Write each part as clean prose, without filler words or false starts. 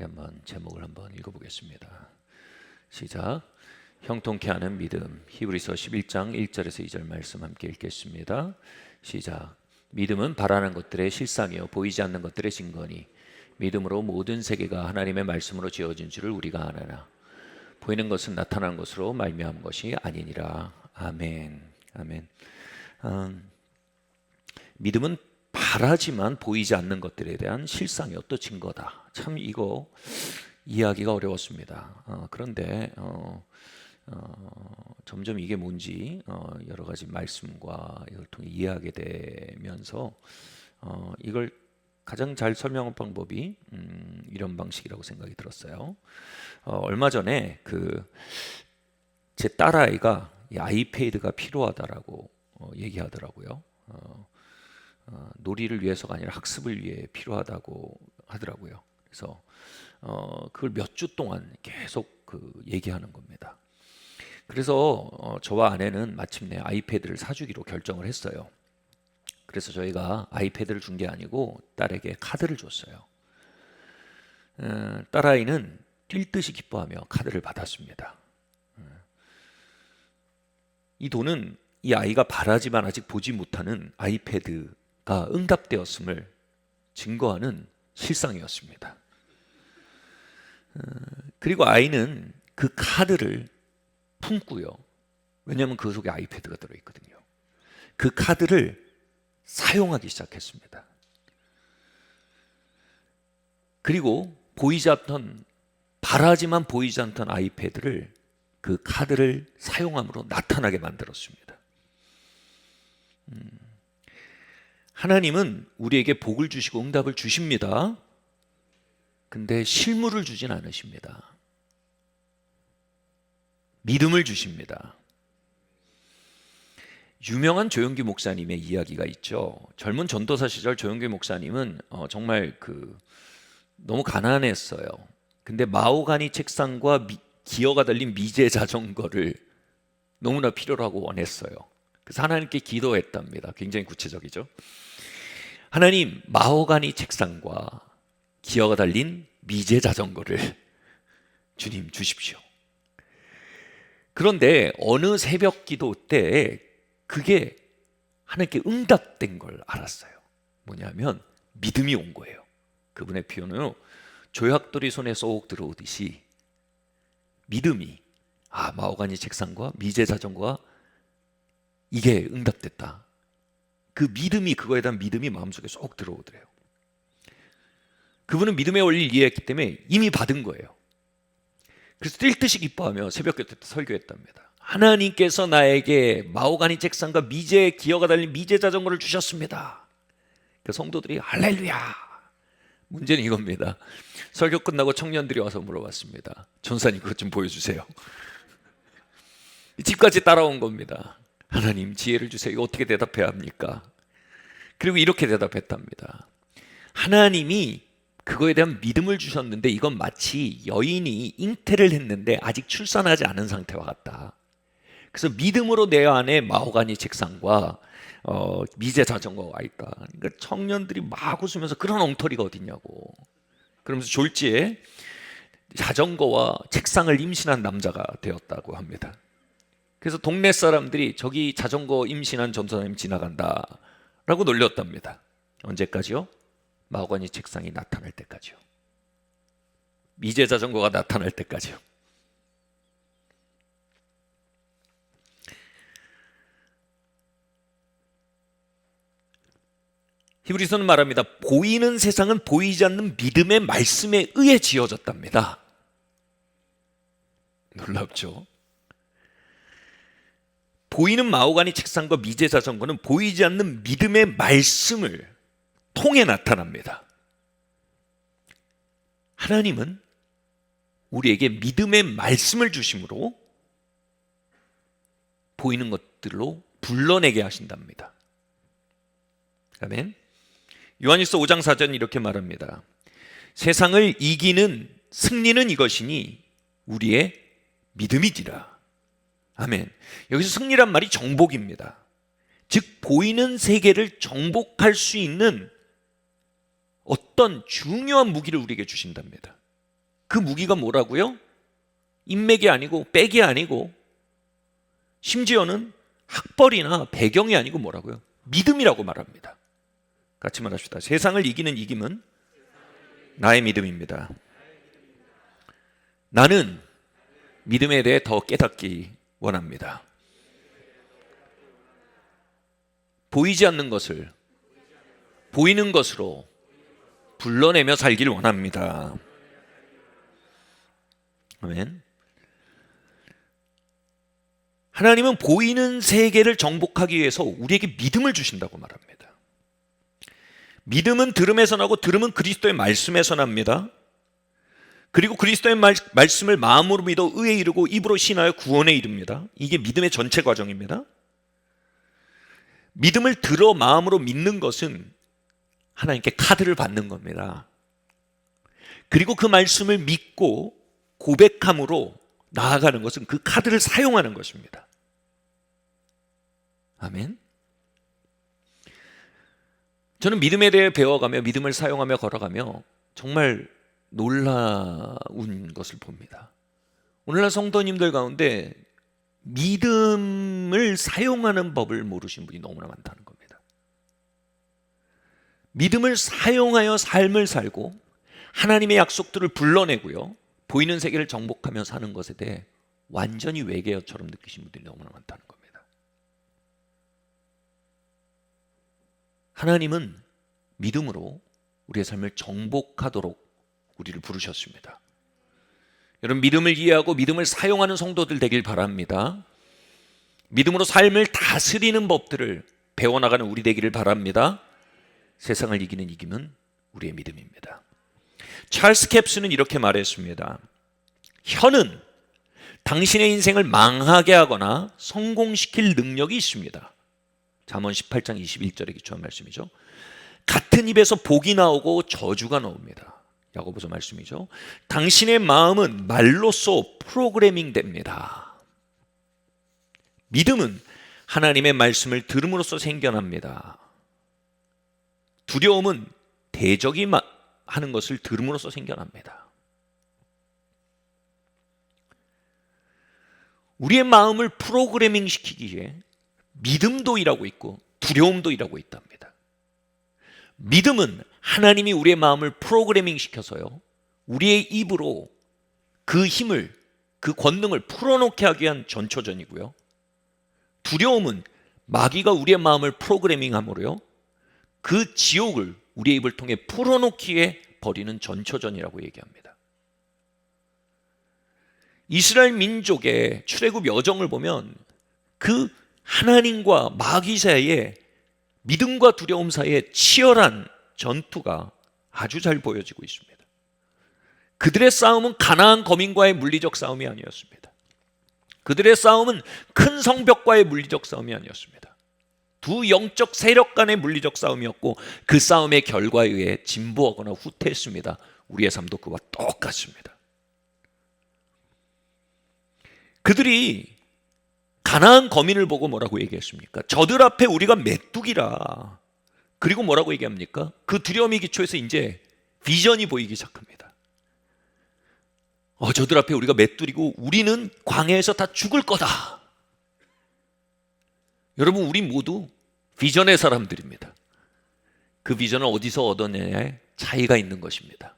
한번 제목을 한번 읽어보겠습니다. 시작. 형통케 하는 믿음. 히브리서 11장 1절에서 2절 말씀 함께 읽겠습니다. 시작. 믿음은 바라는 것들의 실상이요 보이지 않는 것들의 증거니 믿음으로 모든 세계가 하나님의 말씀으로 지어진 줄을 우리가 아느나 보이는 것은 나타난 것으로 말미암은 것이 아니니라. 아멘. 아멘. 믿음은 바라지만 보이지 않는 것들에 대한 실상이요 또 증거다. 참 이거 이해하기가 어려웠습니다. 그런데 점점 이게 뭔지 여러 가지 말씀과 이걸 통해 이해하게 되면서 이걸 가장 잘 설명한 방법이 이런 방식이라고 생각이 들었어요. 얼마 전에 제 딸아이가 이 아이패드가 필요하다라고 얘기하더라고요. 놀이를 위해서가 아니라 학습을 위해 필요하다고 하더라고요. 그래서 그걸 몇 주 동안 계속 얘기하는 겁니다. 그래서 저와 아내는 마침내 아이패드를 사주기로 결정을 했어요. 그래서 저희가 아이패드를 준 게 아니고 딸에게 카드를 줬어요. 딸아이는 뛸 듯이 기뻐하며 카드를 받았습니다. 이 돈은 이 아이가 바라지만 아직 보지 못하는 아이패드가 응답되었음을 증거하는 실상이었습니다. 그리고 아이는 그 카드를 품고요. 왜냐하면 그 속에 아이패드가 들어있거든요. 그 카드를 사용하기 시작했습니다. 그리고 바라지만 보이지 않던 아이패드를 그 카드를 사용함으로 나타나게 만들었습니다. 하나님은 우리에게 복을 주시고 응답을 주십니다. 근데 실물을 주진 않으십니다. 믿음을 주십니다. 유명한 조용기 목사님의 이야기가 있죠. 젊은 전도사 시절 조용기 목사님은 정말 너무 가난했어요. 근데 마호가니 책상과 기어가 달린 미제 자전거를 너무나 필요로 하고 원했어요. 그래서 하나님께 기도했답니다. 굉장히 구체적이죠. 하나님, 마호가니 책상과 기어가 달린 미제 자전거를 주님 주십시오. 그런데 어느 새벽 기도 때 그게 하나님께 응답된 걸 알았어요. 뭐냐면 믿음이 온 거예요. 그분의 표현은 조약돌이 손에 쏙 들어오듯이 믿음이 마호가니 책상과 미제 자전거가 이게 응답됐다. 그 믿음이 그거에 대한 믿음이 마음속에 쏙 들어오더래요. 그분은 믿음의 원리를 이해했기 때문에 이미 받은 거예요. 그래서 뛸 듯이 기뻐하며 새벽 기도 때 설교했답니다. 하나님께서 나에게 마호가니 책상과 기어가 달린 미제 자전거를 주셨습니다. 그 성도들이 할렐루야. 문제는 이겁니다. 설교 끝나고 청년들이 와서 물어봤습니다. 전사님 그것 좀 보여주세요. 집까지 따라온 겁니다. 하나님 지혜를 주세요. 이거 어떻게 대답해야 합니까? 그리고 이렇게 대답했답니다. 하나님이 그거에 대한 믿음을 주셨는데 이건 마치 여인이 잉태를 했는데 아직 출산하지 않은 상태와 같다. 그래서 믿음으로 내 안에 마호가니 책상과 미제 자전거가 와 있다. 그러니까 청년들이 막 웃으면서 그런 엉터리가 어딨냐고. 그러면서 졸지에 자전거와 책상을 임신한 남자가 되었다고 합니다. 그래서 동네 사람들이 저기 자전거 임신한 전도사님 지나간다 라고 놀렸답니다. 언제까지요? 마호가니 책상이 나타날 때까지요. 미제 자전거가 나타날 때까지요. 히브리서는 말합니다. 보이는 세상은 보이지 않는 믿음의 말씀에 의해 지어졌답니다. 놀랍죠? 보이는 마호가니 책상과 미제 자전거는 보이지 않는 믿음의 말씀을 통해 나타납니다. 하나님은 우리에게 믿음의 말씀을 주심으로 보이는 것들로 불러내게 하신답니다. 아멘. 요한일서 5장 4절은 이렇게 말합니다. 세상을 이기는 승리는 이것이니 우리의 믿음이지라. 아멘. 여기서 승리란 말이 정복입니다. 즉 보이는 세계를 정복할 수 있는 어떤 중요한 무기를 우리에게 주신답니다. 그 무기가 뭐라고요? 인맥이 아니고 백이 아니고 심지어는 학벌이나 배경이 아니고 뭐라고요? 믿음이라고 말합니다. 같이 말합시다. 세상을 이기는 이김은 나의 믿음입니다. 나는 믿음에 대해 더 깨닫기 원합니다. 보이지 않는 것을 보이는 것으로 불러내며 살길 원합니다. 아멘. 하나님은 보이는 세계를 정복하기 위해서 우리에게 믿음을 주신다고 말합니다. 믿음은 들음에서 나고 들음은 그리스도의 말씀에서 납니다. 그리고 그리스도의 말씀을 마음으로 믿어 의에 이르고 입으로 신하여 구원에 이릅니다. 이게 믿음의 전체 과정입니다. 믿음을 들어 마음으로 믿는 것은 하나님께 카드를 받는 겁니다. 그리고 그 말씀을 믿고 고백함으로 나아가는 것은 그 카드를 사용하는 것입니다. 아멘. 저는 믿음에 대해 배워가며 믿음을 사용하며 걸어가며 정말 놀라운 것을 봅니다. 오늘날 성도님들 가운데 믿음을 사용하는 법을 모르신 분이 너무나 많다는 겁니다. 믿음을 사용하여 삶을 살고 하나님의 약속들을 불러내고요, 보이는 세계를 정복하며 사는 것에 대해 완전히 외계어처럼 느끼신 분들이 너무나 많다는 겁니다. 하나님은 믿음으로 우리의 삶을 정복하도록 우리를 부르셨습니다. 여러분, 믿음을 이해하고 믿음을 사용하는 성도들 되길 바랍니다. 믿음으로 삶을 다스리는 법들을 배워나가는 우리 되기를 바랍니다. 세상을 이기는 이김은 우리의 믿음입니다. 찰스 캡스는 이렇게 말했습니다. 혀는 당신의 인생을 망하게 하거나 성공시킬 능력이 있습니다. 잠언 18장 21절에 기초한 말씀이죠. 같은 입에서 복이 나오고 저주가 나옵니다. 야고보서 말씀이죠. 당신의 마음은 말로써 프로그래밍 됩니다. 믿음은 하나님의 말씀을 들음으로써 생겨납니다. 두려움은 대적이 하는 것을 들음으로써 생겨납니다. 우리의 마음을 프로그래밍 시키기에 믿음도 일하고 있고 두려움도 일하고 있답니다. 믿음은 하나님이 우리의 마음을 프로그래밍 시켜서요, 우리의 입으로 그 힘을, 그 권능을 풀어놓게 하기 위한 전초전이고요, 두려움은 마귀가 우리의 마음을 프로그래밍함으로요, 그 지옥을 우리의 입을 통해 풀어놓기 위해 벌이는 전초전이라고 얘기합니다. 이스라엘 민족의 출애굽 여정을 보면 그 하나님과 마귀 사이에, 믿음과 두려움 사이에 치열한 전투가 아주 잘 보여지고 있습니다. 그들의 싸움은 가나안 거민과의 물리적 싸움이 아니었습니다. 그들의 싸움은 큰 성벽과의 물리적 싸움이 아니었습니다. 두 영적 세력 간의 물리적 싸움이었고, 그 싸움의 결과에 의해 진보하거나 후퇴했습니다. 우리의 삶도 그와 똑같습니다. 그들이 가나안 거민을 보고 뭐라고 얘기했습니까? 저들 앞에 우리가 메뚜기라. 그리고 뭐라고 얘기합니까? 그 두려움이 기초해서 이제 비전이 보이기 시작합니다. 저들 앞에 우리가 메뚜기고 우리는 광야에서 다 죽을 거다. 여러분, 우리 모두 비전의 사람들입니다. 그 비전을 어디서 얻어내냐에 차이가 있는 것입니다.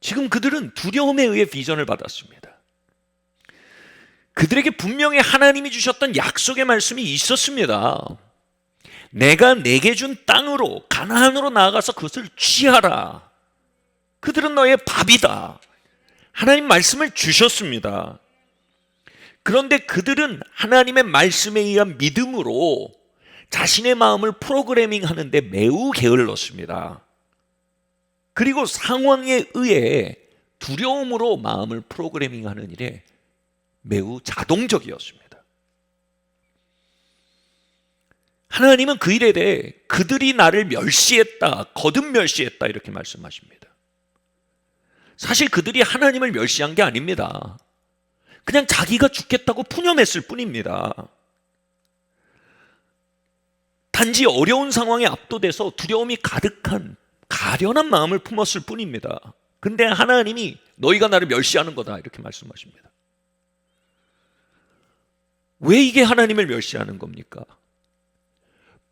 지금 그들은 두려움에 의해 비전을 받았습니다. 그들에게 분명히 하나님이 주셨던 약속의 말씀이 있었습니다. 내가 내게 준 땅으로, 가나안으로 나아가서 그것을 취하라. 그들은 너의 밥이다. 하나님 말씀을 주셨습니다. 그런데 그들은 하나님의 말씀에 의한 믿음으로 자신의 마음을 프로그래밍 하는데 매우 게을렀습니다. 그리고 상황에 의해 두려움으로 마음을 프로그래밍 하는 일에 매우 자동적이었습니다. 하나님은 그 일에 대해 그들이 나를 멸시했다, 거듭 멸시했다 이렇게 말씀하십니다. 사실 그들이 하나님을 멸시한 게 아닙니다. 그냥 자기가 죽겠다고 푸념했을 뿐입니다. 단지 어려운 상황에 압도돼서 두려움이 가득한 가련한 마음을 품었을 뿐입니다. 근데 하나님이 너희가 나를 멸시하는 거다 이렇게 말씀하십니다. 왜 이게 하나님을 멸시하는 겁니까?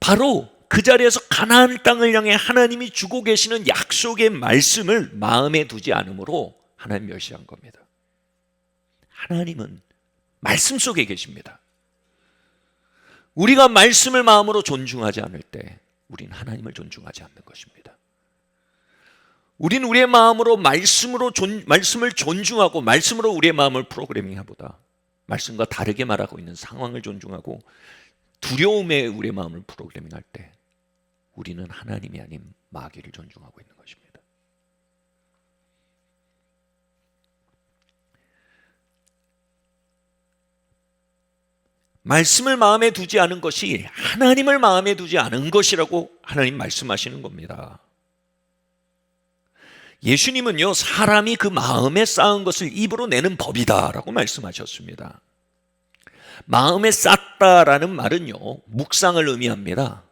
바로 그 자리에서 가나안 땅을 향해 하나님이 주고 계시는 약속의 말씀을 마음에 두지 않으므로 하나님 멸시한 겁니다. 하나님은 말씀 속에 계십니다. 우리가 말씀을 마음으로 존중하지 않을 때 우리는 하나님을 존중하지 않는 것입니다. 우리는 우리의 마음으로 말씀을 존중하고 말씀으로 우리의 마음을 프로그래밍하보다 말씀과 다르게 말하고 있는 상황을 존중하고 두려움에 우리의 마음을 프로그래밍할 때 우리는 하나님이 아닌 마귀를 존중하고 있는 것입니다. 말씀을 마음에 두지 않은 것이 하나님을 마음에 두지 않은 것이라고 하나님 말씀하시는 겁니다. 예수님은요, 사람이 그 마음에 쌓은 것을 입으로 내는 법이다 라고 말씀하셨습니다. 마음에 쌓다라는 말은요, 묵상을 의미합니다.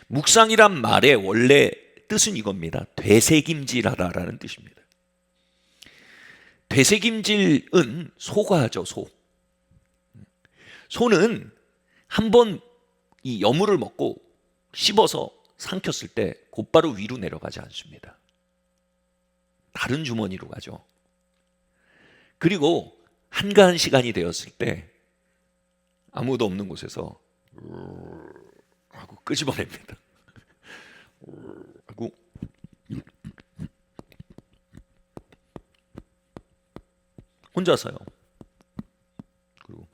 묵상이란 말의 원래 뜻은 이겁니다. 되새김질하다라는 뜻입니다. 되새김질은 소가죠, 소. 소는 한번 이 여물을 먹고 씹어서 삼켰을 때 곧바로 위로 내려가지 않습니다. 다른 주머니로 가죠. 그리고 한가한 시간이 되었을 때 아무도 없는 곳에서 하고 끄집어냅니다. 하고 혼자서요. 그리고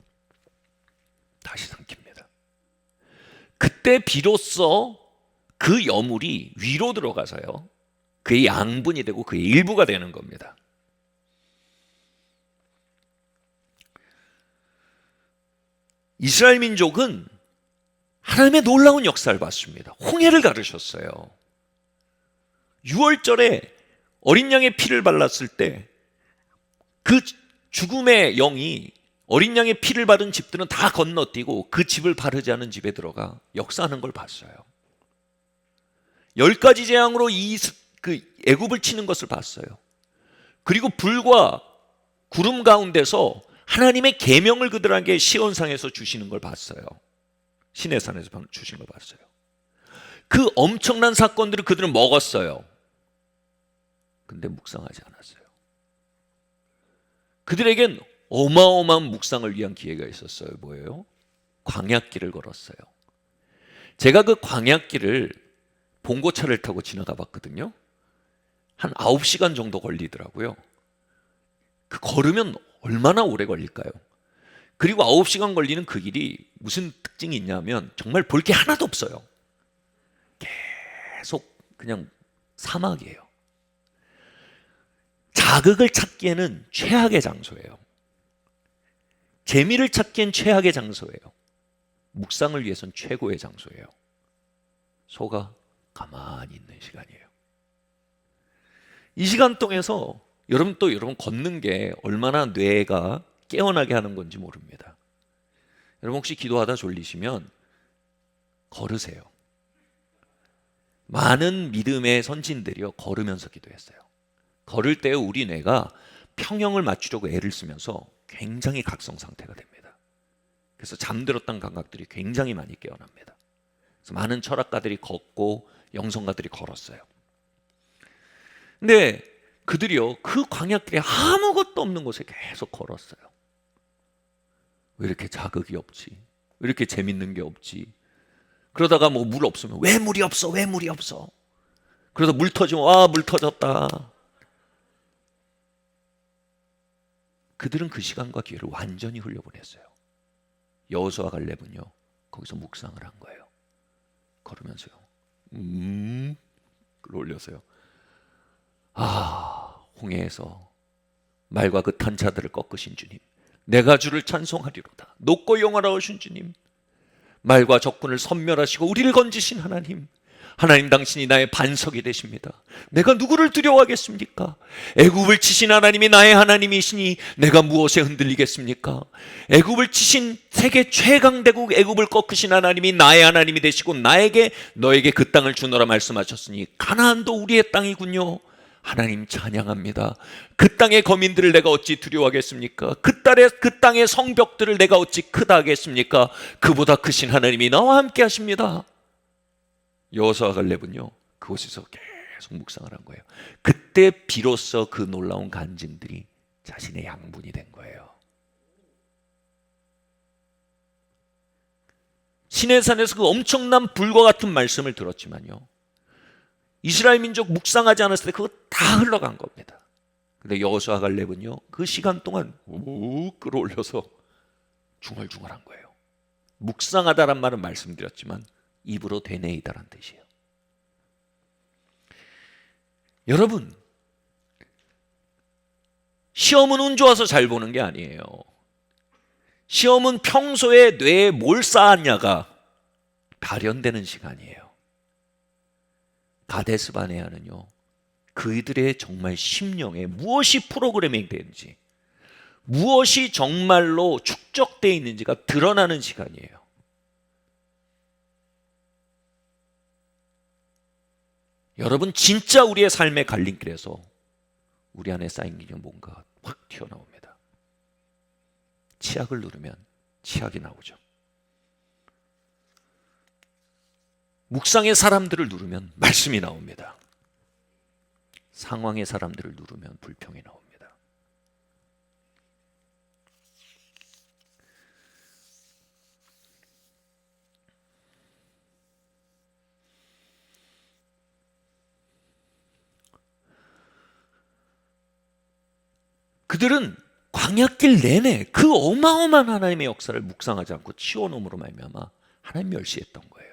다시 삼킵니다. 그때 비로소 그 여물이 위로 들어가서요, 그의 양분이 되고 그의 일부가 되는 겁니다. 이스라엘 민족은 하나님의 놀라운 역사를 봤습니다. 홍해를 가르셨어요. 6월절에 어린 양의 피를 발랐을 때 그 죽음의 영이 어린 양의 피를 바른 집들은 다 건너뛰고 그 집을 바르지 않은 집에 들어가 역사하는 걸 봤어요. 10가지 재앙으로 애굽을 치는 것을 봤어요. 그리고 불과 구름 가운데서 하나님의 계명을 그들에게 시온산에서 주시는 걸 봤어요. 시내산에서 주신 걸 봤어요. 그 엄청난 사건들을 그들은 먹었어요. 근데 묵상하지 않았어요. 그들에겐 어마어마한 묵상을 위한 기회가 있었어요. 뭐예요? 광야길을 걸었어요. 제가 그 광야길을 봉고차를 타고 지나가 봤거든요. 한 9시간 정도 걸리더라고요. 그 걸으면 얼마나 오래 걸릴까요? 그리고 9시간 걸리는 그 길이 무슨 특징이 있냐면 정말 볼 게 하나도 없어요. 계속 그냥 사막이에요. 자극을 찾기에는 최악의 장소예요. 재미를 찾기엔 최악의 장소예요. 묵상을 위해서는 최고의 장소예요. 소가 가만히 있는 시간이에요. 이 시간 동안에서 여러분 걷는 게 얼마나 뇌가 깨어나게 하는 건지 모릅니다. 여러분 혹시 기도하다 졸리시면 걸으세요. 많은 믿음의 선진들이요, 걸으면서 기도했어요. 걸을 때 우리 뇌가 평형을 맞추려고 애를 쓰면서 굉장히 각성 상태가 됩니다. 그래서 잠들었던 감각들이 굉장히 많이 깨어납니다. 그래서 많은 철학가들이 걷고 영성가들이 걸었어요. 근데 그들이요, 그 광야길에 아무것도 없는 곳에 계속 걸었어요. 왜 이렇게 자극이 없지? 왜 이렇게 재밌는 게 없지? 그러다가 뭐 물 없으면 왜 물이 없어? 왜 물이 없어? 그래서 물 터지면 물 터졌다. 그들은 그 시간과 기회를 완전히 흘려보냈어요. 여호수아 갈렙은요, 거기서 묵상을 한 거예요. 걸으면서요. 올려서요. 홍해에서 말과 그 탄자들을 꺾으신 주님, 내가 주를 찬송하리로다. 높고 영화로우신 주님, 말과 적군을 섬멸하시고 우리를 건지신 하나님, 하나님 당신이 나의 반석이 되십니다. 내가 누구를 두려워하겠습니까? 애굽을 치신 하나님이 나의 하나님이시니 내가 무엇에 흔들리겠습니까? 애굽을 치신 세계 최강대국 애굽을 꺾으신 하나님이 나의 하나님이 되시고 너에게 그 땅을 주노라 말씀하셨으니 가나안도 우리의 땅이군요. 하나님 찬양합니다. 그 땅의 거민들을 내가 어찌 두려워하겠습니까? 그 땅의 성벽들을 내가 어찌 크다 하겠습니까? 그보다 크신 하나님이 나와 함께 하십니다. 여호수아 갈렙은요, 그곳에서 계속 묵상을 한 거예요. 그때 비로소 그 놀라운 간증들이 자신의 양분이 된 거예요. 시내산에서 그 엄청난 불과 같은 말씀을 들었지만요, 이스라엘 민족 묵상하지 않았을 때 그거 다 흘러간 겁니다. 근데 여호수아 갈렙은요, 그 시간 동안 끌어올려서 중얼중얼한 거예요. 묵상하다란 말은 말씀드렸지만 입으로 되뇌이다란 뜻이에요. 여러분, 시험은 운 좋아서 잘 보는 게 아니에요. 시험은 평소에 뇌에 뭘 쌓았냐가 발현되는 시간이에요. 가데스 바네아는요, 그들의 정말 심령에 무엇이 프로그래밍 되는지, 무엇이 정말로 축적되어 있는지가 드러나는 시간이에요. 여러분, 진짜 우리의 삶의 갈림길에서 우리 안에 쌓인 게 뭔가 확 튀어나옵니다. 치약을 누르면 치약이 나오죠. 묵상의 사람들을 누르면 말씀이 나옵니다. 상황의 사람들을 누르면 불평이 나옵니다. 그들은 광야길 내내 그 어마어마한 하나님의 역사를 묵상하지 않고 치워놓음으로 말미암아 하나님 멸시했던 거예요.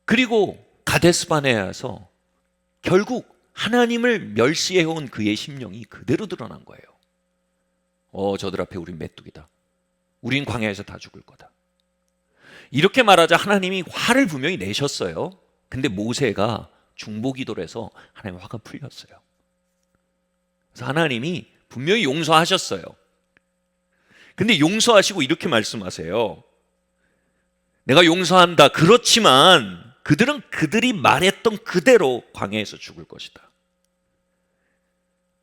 그리고 가데스 바네아에서 결국 하나님을 멸시해온 그의 심령이 그대로 드러난 거예요. 저들 앞에 우린 메뚜기다. 우린 광야에서 다 죽을 거다. 이렇게 말하자 하나님이 화를 분명히 내셨어요. 근데 모세가 중보기도를 해서 하나님 화가 풀렸어요. 그래서 하나님이 분명히 용서하셨어요. 근데 용서하시고 이렇게 말씀하세요. 내가 용서한다. 그렇지만 그들은 그들이 말했던 그대로 광야에서 죽을 것이다.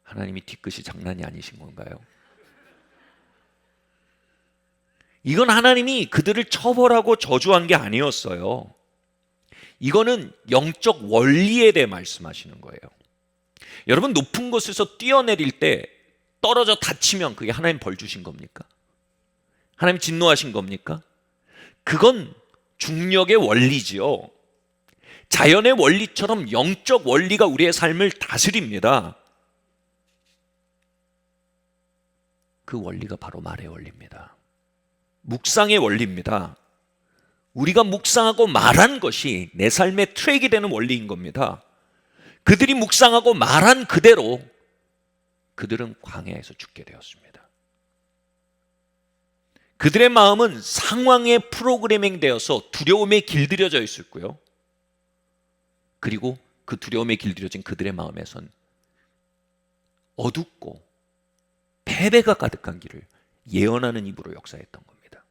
하나님이 뒤끝이 장난이 아니신 건가요? 이건 하나님이 그들을 처벌하고 저주한 게 아니었어요. 이거는 영적 원리에 대해 말씀하시는 거예요. 여러분, 높은 곳에서 뛰어내릴 때 떨어져 다치면 그게 하나님 벌 주신 겁니까? 하나님 진노하신 겁니까? 그건 중력의 원리지요. 자연의 원리처럼 영적 원리가 우리의 삶을 다스립니다. 그 원리가 바로 말의 원리입니다. 묵상의 원리입니다. 우리가 묵상하고 말한 것이 내 삶의 트랙이 되는 원리인 겁니다. 그들이 묵상하고 말한 그대로 그들은 광야에서 죽게 되었습니다. 그들의 마음은 상황에 프로그래밍 되어서 두려움에 길들여져 있었고요. 그리고 그 두려움에 길들여진 그들의 마음에선 어둡고 패배가 가득한 길을 예언하는 입으로 역사했던 겁니다.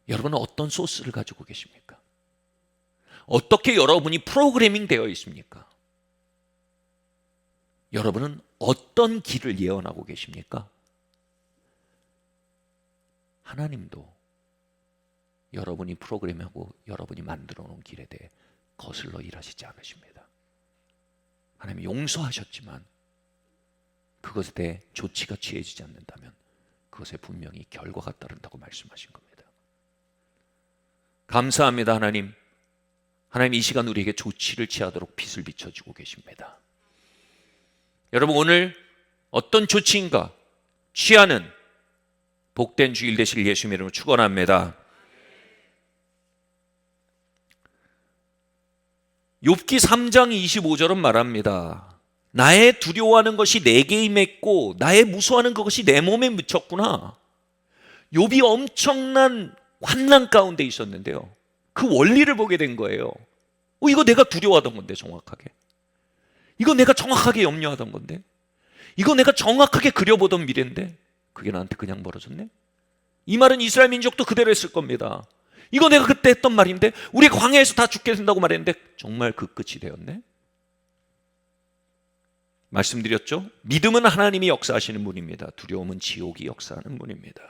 여러분은 어떤 소스를 가지고 계십니까? 어떻게 여러분이 프로그래밍 되어 있습니까? 여러분은 어떤 길을 예언하고 계십니까? 하나님도 여러분이 프로그램하고 여러분이 만들어 놓은 길에 대해 거슬러 일하시지 않으십니다. 하나님이 용서하셨지만 그것에 대해 조치가 취해지지 않는다면 그것에 분명히 결과가 따른다고 말씀하신 겁니다. 감사합니다. 하나님 이 시간 우리에게 조치를 취하도록 빛을 비춰주고 계십니다. 여러분, 오늘 어떤 조치인가 취하는 복된 주일 되실 예수님의 이름으로 축원합니다. 욥기 3장 25절은 말합니다. 나의 두려워하는 것이 내게 임했고 나의 무서워하는 그것이 내 몸에 묻혔구나. 욥이 엄청난 환난 가운데 있었는데요, 그 원리를 보게 된 거예요. 이거 내가 두려워하던 건데, 정확하게 이거 내가 정확하게 염려하던 건데, 이거 내가 정확하게 그려보던 미래인데 그게 나한테 그냥 벌어졌네. 이 말은 이스라엘 민족도 그대로 했을 겁니다. 이거 내가 그때 했던 말인데, 우리 광야에서 다 죽게 된다고 말했는데 정말 그 끝이 되었네. 말씀드렸죠? 믿음은 하나님이 역사하시는 분입니다. 두려움은 지옥이 역사하는 분입니다.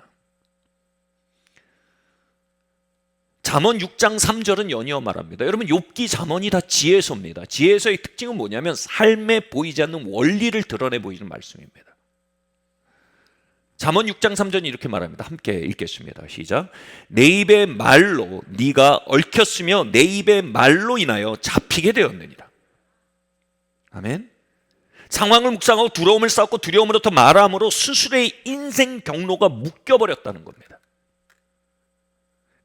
잠언 6장 3절은 연이어 말합니다. 여러분, 욥기 잠언이 다 지혜서입니다. 지혜서의 특징은 뭐냐면 삶에 보이지 않는 원리를 드러내 보이는 말씀입니다. 잠언 6장 3절이 이렇게 말합니다. 함께 읽겠습니다. 시작. 내 입의 말로 네가 얽혔으며 내 입의 말로 인하여 잡히게 되었느니라. 아멘. 상황을 묵상하고 두려움을 쌓고 두려움으로부터 말함으로 스스로의 인생 경로가 묶여버렸다는 겁니다.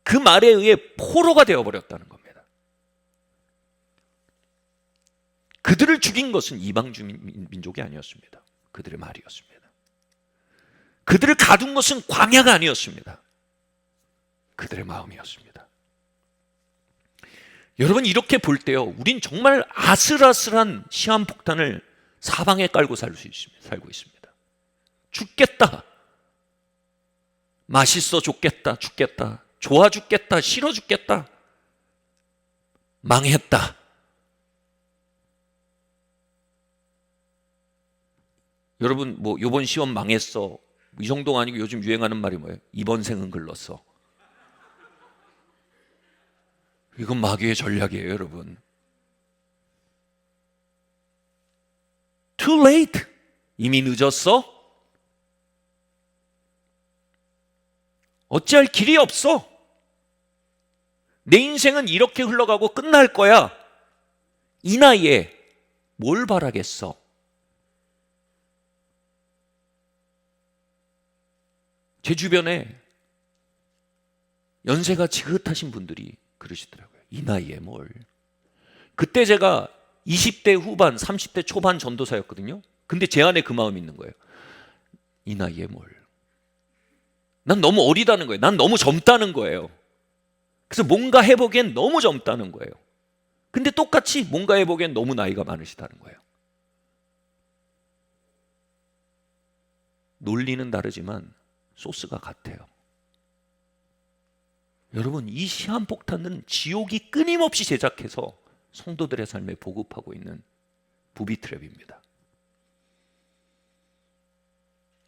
그 말에 의해 포로가 되어버렸다는 겁니다. 그들을 죽인 것은 이방 민족이 아니었습니다. 그들의 말이었습니다. 그들을 가둔 것은 광야가 아니었습니다. 그들의 마음이었습니다. 여러분, 이렇게 볼 때요, 우린 정말 아슬아슬한 시한폭탄을 사방에 깔고 살고 있습니다. 죽겠다, 맛있어 죽겠다, 죽겠다, 좋아 죽겠다, 싫어 죽겠다, 망했다. 여러분, 뭐 이번 시험 망했어, 이 정도가 아니고 요즘 유행하는 말이 뭐예요? 이번 생은 글렀어. 이건 마귀의 전략이에요, 여러분. Too late. 이미 늦었어. 어찌할 길이 없어. 내 인생은 이렇게 흘러가고 끝날 거야. 이 나이에 뭘 바라겠어? 제 주변에 연세가 지긋하신 분들이 그러시더라고요. 이 나이에 뭘. 그때 제가 20대 후반, 30대 초반 전도사였거든요. 근데 제 안에 그 마음이 있는 거예요. 이 나이에 뭘. 난 너무 어리다는 거예요. 난 너무 젊다는 거예요. 그래서 뭔가 해보기엔 너무 젊다는 거예요. 근데 똑같이 뭔가 해보기엔 너무 나이가 많으시다는 거예요. 논리는 다르지만 소스가 같아요. 여러분, 이 시한폭탄은 지옥이 끊임없이 제작해서 성도들의 삶에 보급하고 있는 부비 트랩입니다.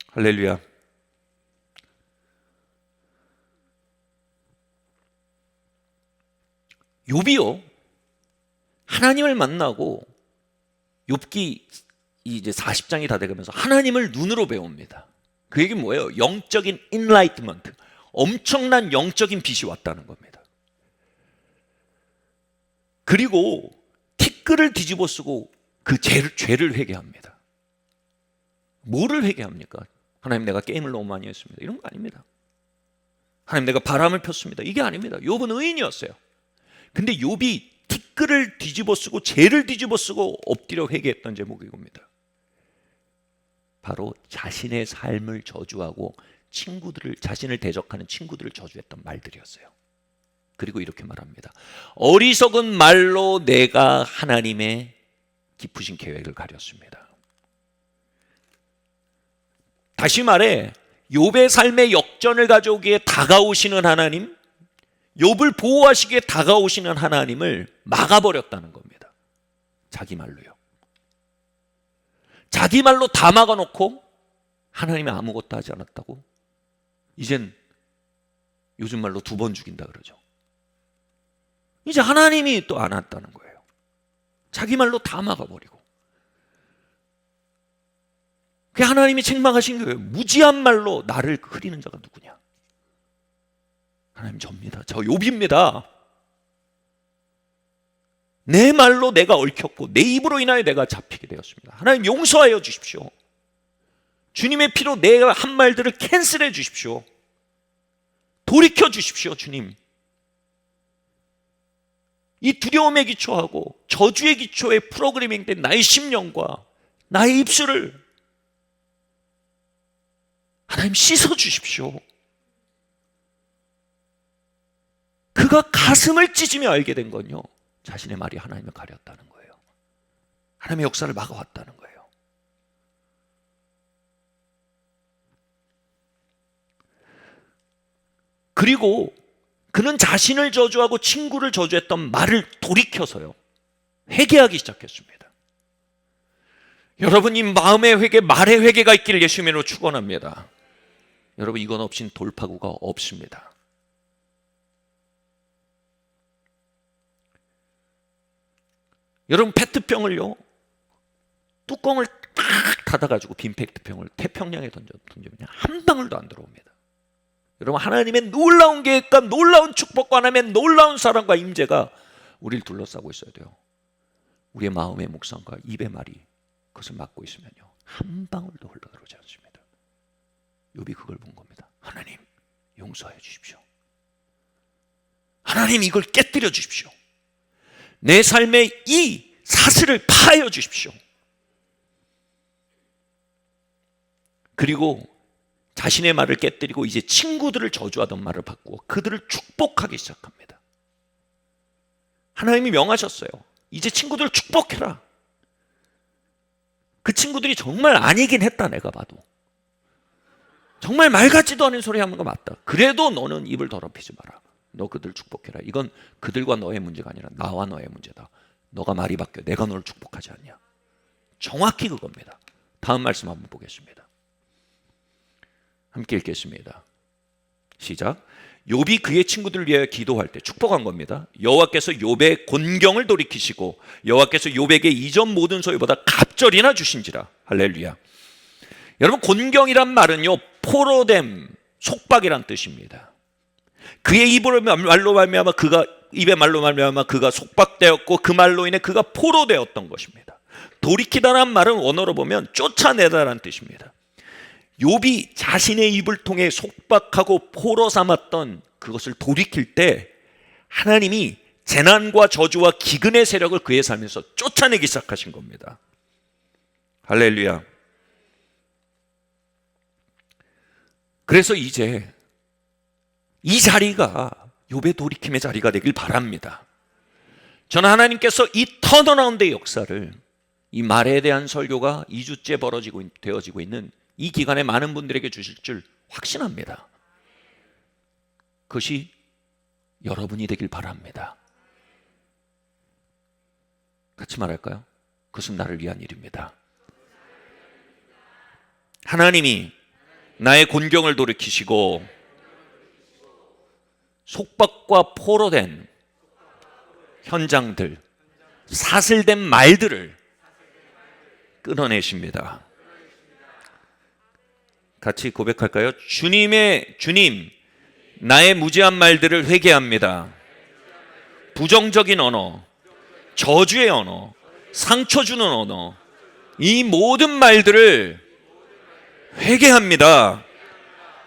할렐루야. 욥이요, 하나님을 만나고 욥기 이제 40장이 다 돼가면서 하나님을 눈으로 배웁니다. 그 얘기는 뭐예요? 영적인 인라이트먼트, 엄청난 영적인 빛이 왔다는 겁니다. 그리고 티끌을 뒤집어 쓰고 그 죄를 회개합니다. 뭐를 회개합니까? 하나님, 내가 게임을 너무 많이 했습니다. 이런 거 아닙니다. 하나님, 내가 바람을 폈습니다. 이게 아닙니다. 욥은 의인이었어요. 근데 욥이 티끌을 뒤집어 쓰고 죄를 뒤집어 쓰고 엎드려 회개했던 제목이 이겁니다. 바로 자신의 삶을 저주하고 자신을 대적하는 친구들을 저주했던 말들이었어요. 그리고 이렇게 말합니다. 어리석은 말로 내가 하나님의 깊으신 계획을 가렸습니다. 다시 말해, 욥의 삶의 역전을 가져오기에 다가오시는 하나님, 욥을 보호하시기에 다가오시는 하나님을 막아버렸다는 겁니다. 자기 말로요. 자기 말로 다 막아놓고 하나님이 아무것도 하지 않았다고? 이젠 요즘 말로 2번 죽인다 그러죠. 이제 하나님이 또 안 왔다는 거예요. 자기 말로 다 막아버리고. 그 하나님이 책망하신 거예요. 무지한 말로 나를 흐리는 자가 누구냐? 하나님, 접니다. 저 욥입니다. 내 말로 내가 얽혔고 내 입으로 인하여 내가 잡히게 되었습니다. 하나님, 용서하여 주십시오. 주님의 피로 내가 한 말들을 캔슬해 주십시오. 돌이켜 주십시오, 주님. 이 두려움에 기초하고 저주의 기초에 프로그래밍된 나의 심령과 나의 입술을 하나님 씻어 주십시오. 그가 가슴을 찢으며 알게 된 건요, 자신의 말이 하나님을 가렸다는 거예요. 하나님의 역사를 막아왔다는 거예요. 그리고 그는 자신을 저주하고 친구를 저주했던 말을 돌이켜서요, 회개하기 시작했습니다. 여러분, 이 마음의 회개, 말의 회개가 있기를 예수님으로 축원합니다. 여러분, 이건 없인 돌파구가 없습니다. 여러분, 페트병을요, 뚜껑을 딱 닫아가지고 빈 페트병을 태평양에 던지면 한 방울도 안 들어옵니다. 여러분, 하나님의 놀라운 계획과 놀라운 축복과 하나님의 놀라운 사랑과 임재가 우리를 둘러싸고 있어야 돼요. 우리의 마음의 묵상과 입의 말이 그것을 막고 있으면요, 한 방울도 흘러들어오지 않습니다. 욥이 그걸 본 겁니다. 하나님, 용서해 주십시오. 하나님, 이걸 깨뜨려 주십시오. 내 삶의 이 사슬을 파여 주십시오. 그리고 자신의 말을 깨뜨리고 이제 친구들을 저주하던 말을 바꾸어 그들을 축복하기 시작합니다. 하나님이 명하셨어요. 이제 친구들을 축복해라. 그 친구들이 정말 아니긴 했다. 내가 봐도 정말 말 같지도 않은 소리 하는 거 맞다. 그래도 너는 입을 더럽히지 마라. 너 그들 축복해라. 이건 그들과 너의 문제가 아니라 나와 너의 문제다. 너가 말이 바뀌어 내가 너를 축복하지 않냐. 정확히 그겁니다. 다음 말씀 한번 보겠습니다. 함께 읽겠습니다. 시작. 욥이 그의 친구들을 위하여 기도할 때 축복한 겁니다. 여호와께서 욥의 곤경을 돌이키시고 여호와께서 욥에게 이전 모든 소유보다 갑절이나 주신지라. 할렐루야. 여러분, 곤경이란 말은요, 포로됨, 속박이란 뜻입니다. 그의 입으로 말로 말미암아 그가 입의 말로 말미암아 그가 속박되었고 그 말로 인해 그가 포로되었던 것입니다. 돌이키다란 말은 원어로 보면 쫓아내다라는 뜻입니다. 욥이 자신의 입을 통해 속박하고 포로 삼았던 그것을 돌이킬 때 하나님이 재난과 저주와 기근의 세력을 그의 삶에서 쫓아내기 시작하신 겁니다. 할렐루야. 그래서 이제 이 자리가 욥의 돌이킴의 자리가 되길 바랍니다. 저는 하나님께서 이 턴어라운드의 역사를, 이 말에 대한 설교가 2주째 되어지고 있는 이 기간에 많은 분들에게 주실 줄 확신합니다. 그것이 여러분이 되길 바랍니다. 같이 말할까요? 그것은 나를 위한 일입니다. 하나님이 나의 곤경을 돌이키시고 속박과 포로된 현장들, 사슬된 말들을 끊어내십니다. 같이 고백할까요? 주님, 나의 무지한 말들을 회개합니다. 부정적인 언어, 저주의 언어, 상처 주는 언어, 이 모든 말들을 회개합니다.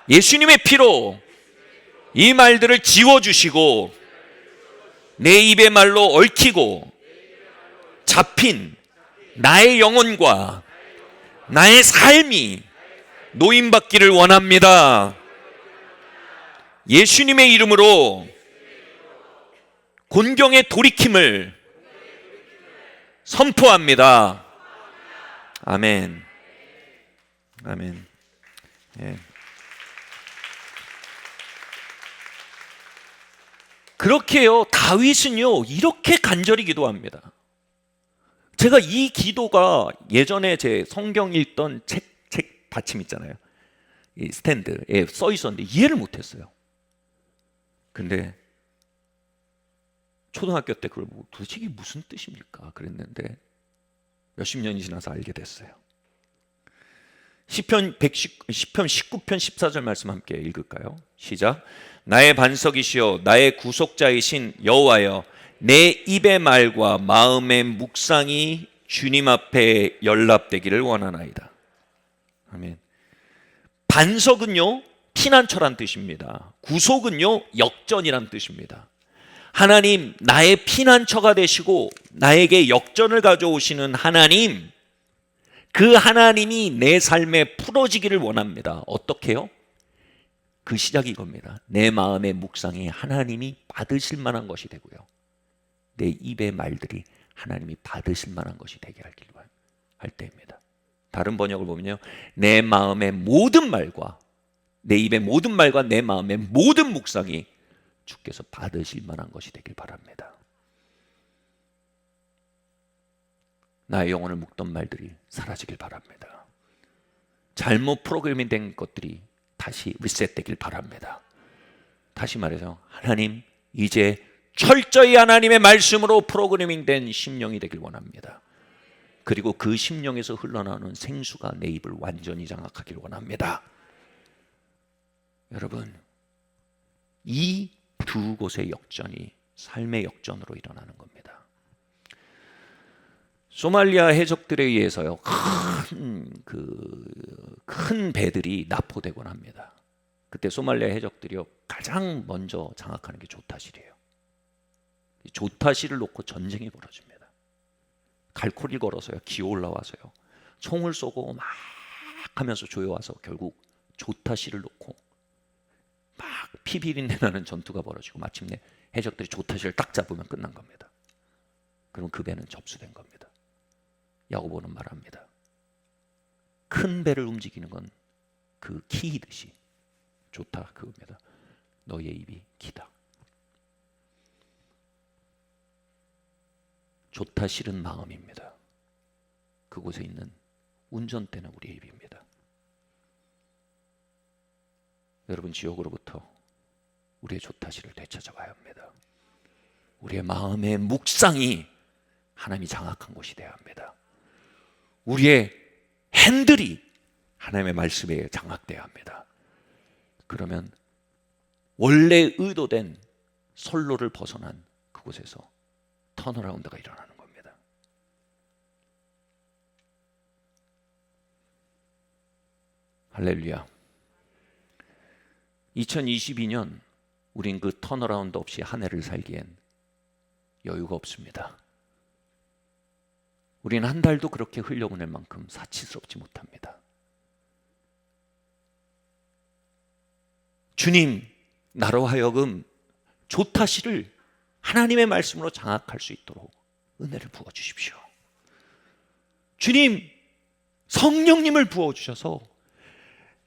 예수님의 피로 이 말들을 지워주시고 내 입의 말로 얽히고 잡힌 나의 영혼과 나의 삶이 노임받기를 원합니다. 예수님의 이름으로 곤경의 돌이킴을 선포합니다. 아멘. 아멘. 예. 그렇게요, 다윗은요 이렇게 간절히 기도합니다. 제가 이 기도가 예전에 제 성경 읽던 책 받침 있잖아요, 이 스탠드에 써 있었는데 이해를 못했어요. 근데 초등학교 때 그걸 보고 도대체 이게 무슨 뜻입니까? 그랬는데 몇십 년이 지나서 알게 됐어요. 시편 19편 14절 말씀 함께 읽을까요? 시작. 나의 반석이시여 나의 구속자이신 여호와여, 내 입의 말과 마음의 묵상이 주님 앞에 연락되기를 원하나이다. 아멘. 반석은요 피난처란 뜻입니다. 구속은요 역전이란 뜻입니다. 하나님, 나의 피난처가 되시고 나에게 역전을 가져오시는 하나님, 그 하나님이 내 삶에 풀어지기를 원합니다. 어떻게요? 그 시작이 이겁니다. 내 마음의 묵상이 하나님이 받으실 만한 것이 되고요, 내 입의 말들이 하나님이 받으실 만한 것이 되게 할 때입니다. 다른 번역을 보면요, 내 마음의 모든 말과 내 입의 모든 말과 내 마음의 모든 묵상이 주께서 받으실 만한 것이 되길 바랍니다. 나의 영혼을 묶던 말들이 사라지길 바랍니다. 잘못 프로그래밍 된 것들이 다시 리셋되길 바랍니다. 다시 말해서 하나님, 이제 철저히 하나님의 말씀으로 프로그래밍 된 심령이 되길 원합니다. 그리고 그 심령에서 흘러나오는 생수가 내 입을 완전히 장악하길 원합니다. 여러분, 이 두 곳의 역전이 삶의 역전으로 일어나는 겁니다. 소말리아 해적들에 의해서요, 큰 배들이 납포되곤 합니다. 그때 소말리아 해적들이요, 가장 먼저 장악하는 게 조타실이에요. 조타실을 놓고 전쟁이 벌어집니다. 갈코리를 걸어서요, 기어 올라와서요, 총을 쏘고 막 하면서 조여와서 결국 조타실을 놓고 막 피비린내 나는 전투가 벌어지고 마침내 해적들이 조타실을 딱 잡으면 끝난 겁니다. 그럼 그 배는 접수된 겁니다. 야고보는 말합니다. 큰 배를 움직이는 건 그 키이듯이 좋다 그겁니다. 너의 입이 키다. 좋다 싫은 마음입니다. 그곳에 있는 운전대는 우리의 입입니다. 여러분, 지옥으로부터 우리의 좋다 싫을 되찾아가야 합니다. 우리의 마음의 묵상이 하나님이 장악한 곳이 되어야 합니다. 우리의 핸들이 하나님의 말씀에 장악되어야 합니다. 그러면 원래 의도된 선로를 벗어난 그곳에서 턴어라운드가 일어나는 겁니다. 할렐루야. 2022년 우린 그 턴어라운드 없이 한 해를 살기엔 여유가 없습니다. 우린 한 달도 그렇게 흘려보낼 만큼 사치스럽지 못합니다. 주님, 나로 하여금 조타시를 하나님의 말씀으로 장악할 수 있도록 은혜를 부어주십시오. 주님, 성령님을 부어주셔서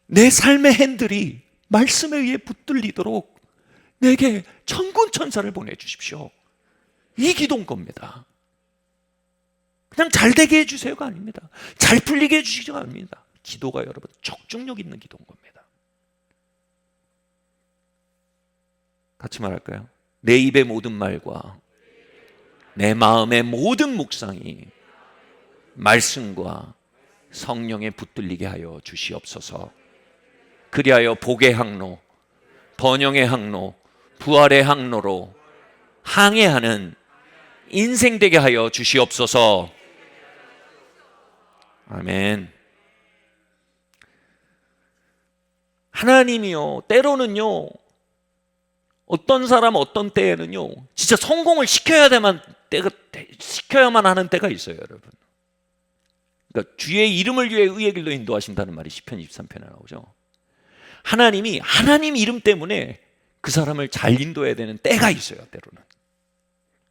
내 삶의 핸들이 말씀에 의해 붙들리도록 내게 천군 천사를 보내주십시오. 이 기도인 겁니다. 그냥 잘 되게 해주세요가 아닙니다. 잘 풀리게 해주시기가 아닙니다. 기도가 여러분 적중력 있는 기도인 겁니다. 같이 말할까요? 내 입의 모든 말과 내 마음의 모든 묵상이 말씀과 성령에 붙들리게 하여 주시옵소서. 그리하여 복의 항로, 번영의 항로, 부활의 항로로 항해하는 인생 되게 하여 주시옵소서. 아멘. 하나님이요, 때로는요, 어떤 사람 어떤 때에는요, 진짜 성공을 시켜야만 하는 때가 있어요, 여러분. 그러니까 주의 이름을 위해 의의 길로 인도하신다는 말이 시편 23편에 나오죠. 하나님이 하나님 이름 때문에 그 사람을 잘 인도해야 되는 때가 있어요, 때로는.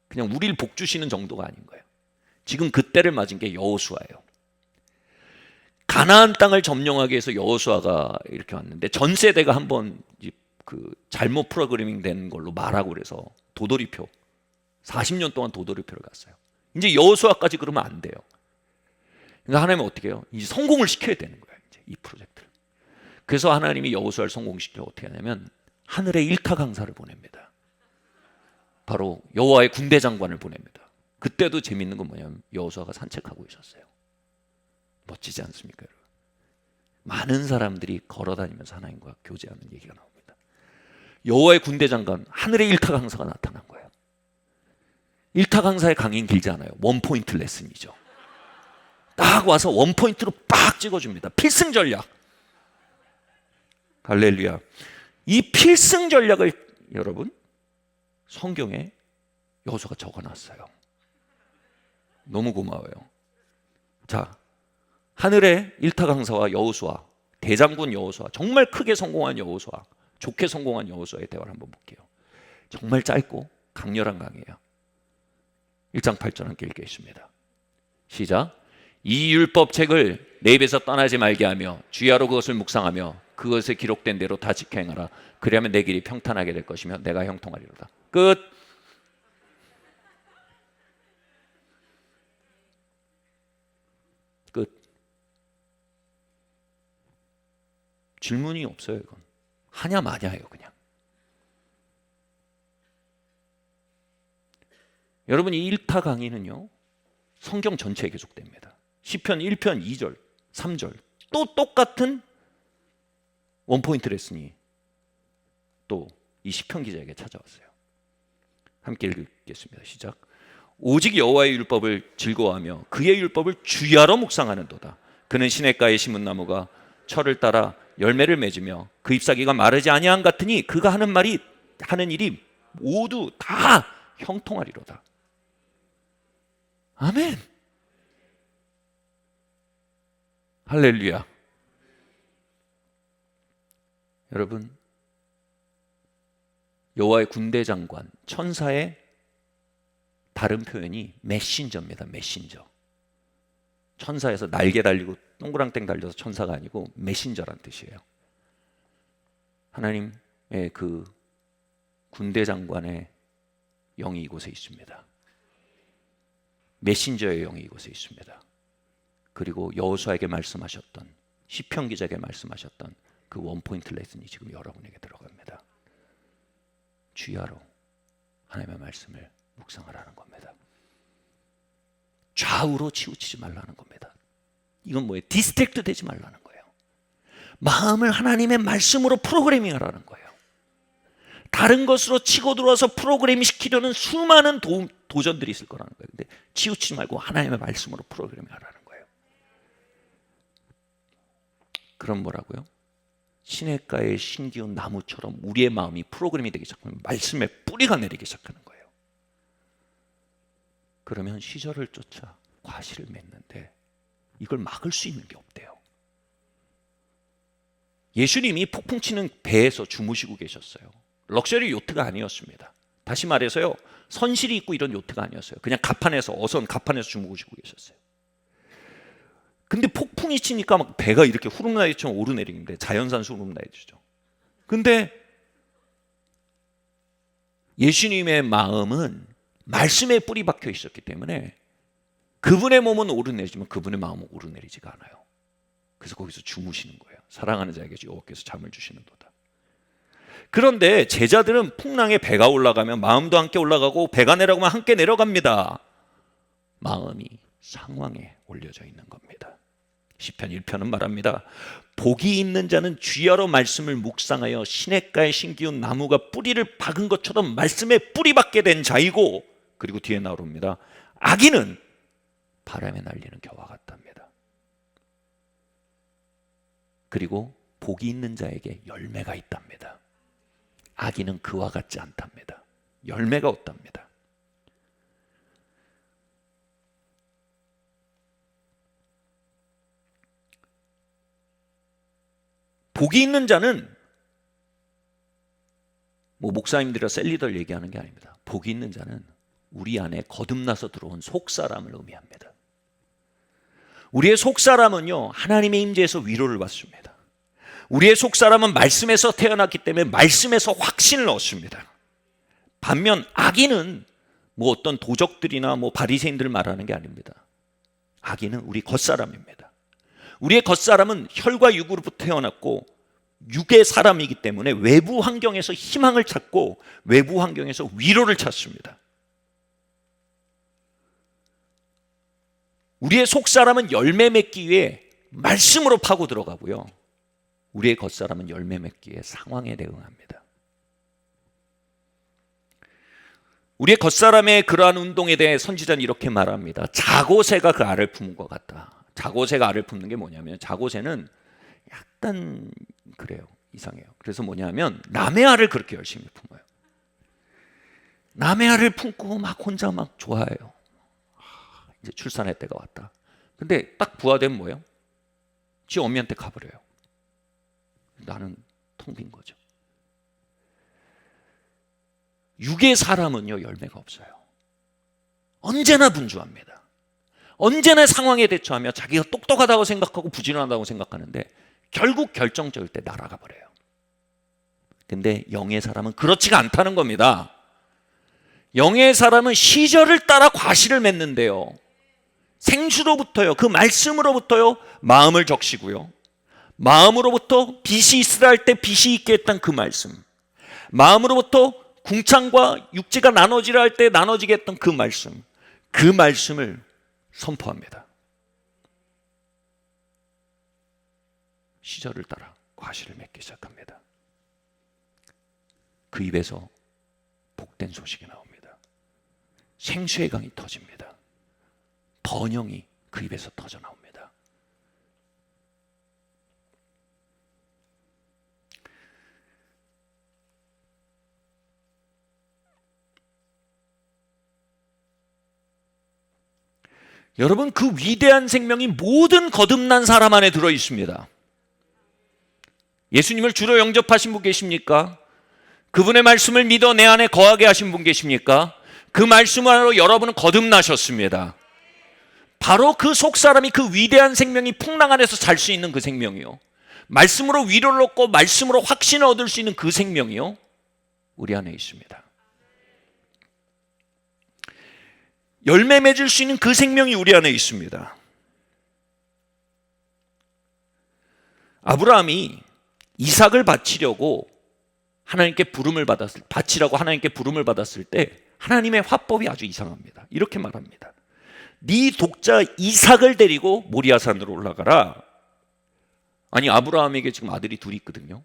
그냥 우리를 복 주시는 정도가 아닌 거예요. 지금 그 때를 맞은 게 여호수아예요. 가나안 땅을 점령하기 위해서 여호수아가 이렇게 왔는데 전 세대가 한번 그 잘못 프로그래밍 된 걸로 말하고 그래서 도돌이표 40년 동안 도돌이표를 갔어요. 이제 여호수아까지 그러면 안 돼요. 그러니까 하나님은 어떻게 해요? 이제 성공을 시켜야 되는 거예요, 이제 이 프로젝트를. 그래서 하나님이 여호수아를 성공시켜 어떻게 하냐면 하늘에 일타 강사를 보냅니다. 바로 여호와의 군대 장관을 보냅니다. 그때도 재밌는 건 뭐냐면 여호수아가 산책하고 있었어요. 멋지지 않습니까, 여러분? 많은 사람들이 걸어다니면서 하나님과 교제하는 얘기가 나옵니다. 여호와의 군대 장관, 하늘에 일타 강사가 나타난 거예요. 일타 강사의 강의는 길지 않아요. 원포인트 레슨이죠. 딱 와서 원포인트로 빡 찍어줍니다. 필승 전략. 할렐루야. 이 필승 전략을 여러분 성경에 여호수아가 적어놨어요. 너무 고마워요. 자, 하늘의 일타 강사와 여호수아, 대장군 여호수아, 정말 크게 성공한 여호수아, 좋게 성공한 여호수아의 대화를 한번 볼게요. 정말 짧고 강렬한 강의예요. 1장 8절 함께 읽겠습니다. 시작. 이 율법책을 내 입에서 떠나지 말게 하며 주야로 그것을 묵상하며 그것에 기록된 대로 다 지켜 행하라. 그리하면 내 길이 평탄하게 될 것이며 내가 형통하리로다. 끝. 끝. 질문이 없어요. 이건 하냐 마냐예요. 그냥. 여러분, 이 1타 강의는요 성경 전체에 계속됩니다. 시편 1편 2절 3절 또 똑같은 원포인트 레슨이 또 이 시편 기자에게 찾아왔어요. 함께 읽겠습니다. 시작. 오직 여호와의 율법을 즐거워하며 그의 율법을 주야로 묵상하는도다. 그는 시냇가에 심은 나무가 철을 따라 열매를 맺으며 그 잎사귀가 마르지 아니함 같으니 그가 하는 일이 모두 다 형통하리로다. 아멘. 할렐루야. 여러분, 여호와의 군대 장관, 천사의 다른 표현이 메신저입니다. 메신저. 천사에서 날개 달리고 동그랑땡 달려서 천사가 아니고 메신저란 뜻이에요. 하나님의 그 군대 장관의 영이 이곳에 있습니다. 메신저의 영이 이곳에 있습니다. 그리고 여호수아에게 말씀하셨던, 시편 기자에게 말씀하셨던 그 원포인트 레슨이 지금 여러분에게 들어갑니다. 주야로 하나님의 말씀을 묵상하라는 겁니다. 좌우로 치우치지 말라는 겁니다. 이건 뭐예요? 디스트랙트 되지 말라는 거예요. 마음을 하나님의 말씀으로 프로그래밍 하라는 거예요. 다른 것으로 치고 들어와서 프로그래밍 시키려는 수많은 도전들이 있을 거라는 거예요. 근데 치우치지 말고 하나님의 말씀으로 프로그래밍 하라는 거예요. 그럼 뭐라고요? 시냇가에 신기운 나무처럼 우리의 마음이 프로그램이 되기 시작하면 말씀의 뿌리가 내리기 시작하는 거예요. 그러면 시절을 쫓아 과실을 맺는데 이걸 막을 수 있는 게 없대요. 예수님이 폭풍 치는 배에서 주무시고 계셨어요. 럭셔리 요트가 아니었습니다. 다시 말해서요, 선실이 있고 이런 요트가 아니었어요. 그냥 가판에서, 어선 가판에서 주무시고 계셨어요. 근데 폭풍이 치니까 막 배가 이렇게 후름나이처럼 오르내리는데, 자연산수 후름나이죠. 근데 예수님의 마음은 말씀에 뿌리 박혀 있었기 때문에 그분의 몸은 오르내리지만 그분의 마음은 오르내리지가 않아요. 그래서 거기서 주무시는 거예요. 사랑하는 자에게 여호와께서 잠을 주시는도다. 그런데 제자들은 풍랑에 배가 올라가면 마음도 함께 올라가고 배가 내려가면 함께 내려갑니다. 마음이 상황에 올려져 있는 겁니다. 시편 1편은 말합니다. 복이 있는 자는 주야로 말씀을 묵상하여 시냇가에 신기운 나무가 뿌리를 박은 것처럼 말씀에 뿌리 박게 된 자이고, 그리고 뒤에 나옵니다. 악인은 바람에 날리는 겨와 같답니다. 그리고 복이 있는 자에게 열매가 있답니다. 악인은 그와 같지 않답니다. 열매가 없답니다. 복이 있는 자는 뭐 목사님들이나 셀리더를 얘기하는 게 아닙니다. 복이 있는 자는 우리 안에 거듭나서 들어온 속사람을 의미합니다. 우리의 속사람은요, 하나님의 임재에서 위로를 받습니다. 우리의 속사람은 말씀에서 태어났기 때문에 말씀에서 확신을 얻습니다. 반면 악인은 뭐 어떤 도적들이나 뭐 바리새인들을 말하는 게 아닙니다. 악인은 우리 겉사람입니다. 우리의 겉사람은 혈과 육으로부터 태어났고 육의 사람이기 때문에 외부 환경에서 희망을 찾고 외부 환경에서 위로를 찾습니다. 우리의 속사람은 열매 맺기 위해 말씀으로 파고 들어가고요, 우리의 겉사람은 열매 맺기 위해 상황에 대응합니다. 우리의 겉사람의 그러한 운동에 대해 선지자는 이렇게 말합니다. 자고새가 그 알을 품은 것 같다. 자고새가 알을 품는 게 뭐냐면, 자고새는 약간 그래요, 이상해요. 그래서 뭐냐면 남의 알을 그렇게 열심히 품어요. 남의 알을 품고 막 혼자 막 좋아해요. 이제 출산할 때가 왔다. 근데 딱 부화되면 뭐예요? 지 어미한테 가버려요. 나는 텅 빈 거죠. 육의 사람은요, 열매가 없어요. 언제나 분주합니다. 언제나 상황에 대처하며 자기가 똑똑하다고 생각하고 부지런하다고 생각하는데 결국 결정적일 때 날아가 버려요. 근데 영의 사람은 그렇지가 않다는 겁니다. 영의 사람은 시절을 따라 과실을 맺는데요. 생수로부터요, 그 말씀으로부터요, 마음을 적시고요. 마음으로부터 빛이 있으라 할 때 빛이 있게 했던 그 말씀. 마음으로부터 궁창과 육지가 나눠지라 할 때 나눠지게 했던 그 말씀. 그 말씀을 선포합니다. 시절을 따라 과실을 맺기 시작합니다. 그 입에서 복된 소식이 나옵니다. 생수의 강이 터집니다. 번영이 그 입에서 터져 나옵니다. 여러분, 그 위대한 생명이 모든 거듭난 사람 안에 들어 있습니다. 예수님을 주로 영접하신 분 계십니까? 그분의 말씀을 믿어 내 안에 거하게 하신 분 계십니까? 그 말씀으로 여러분은 거듭나셨습니다. 바로 그 속사람이, 그 위대한 생명이 풍랑 안에서 잘 수 있는 그 생명이요, 말씀으로 위로를 얻고 말씀으로 확신을 얻을 수 있는 그 생명이요, 우리 안에 있습니다. 열매 맺을 수 있는 그 생명이 우리 안에 있습니다. 아브라함이 이삭을 바치라고 하나님께 부름을 받았을 때 하나님의 화법이 아주 이상합니다. 이렇게 말합니다. 네 독자 이삭을 데리고 모리아산으로 올라가라. 아니, 아브라함에게 지금 아들이 둘이 있거든요.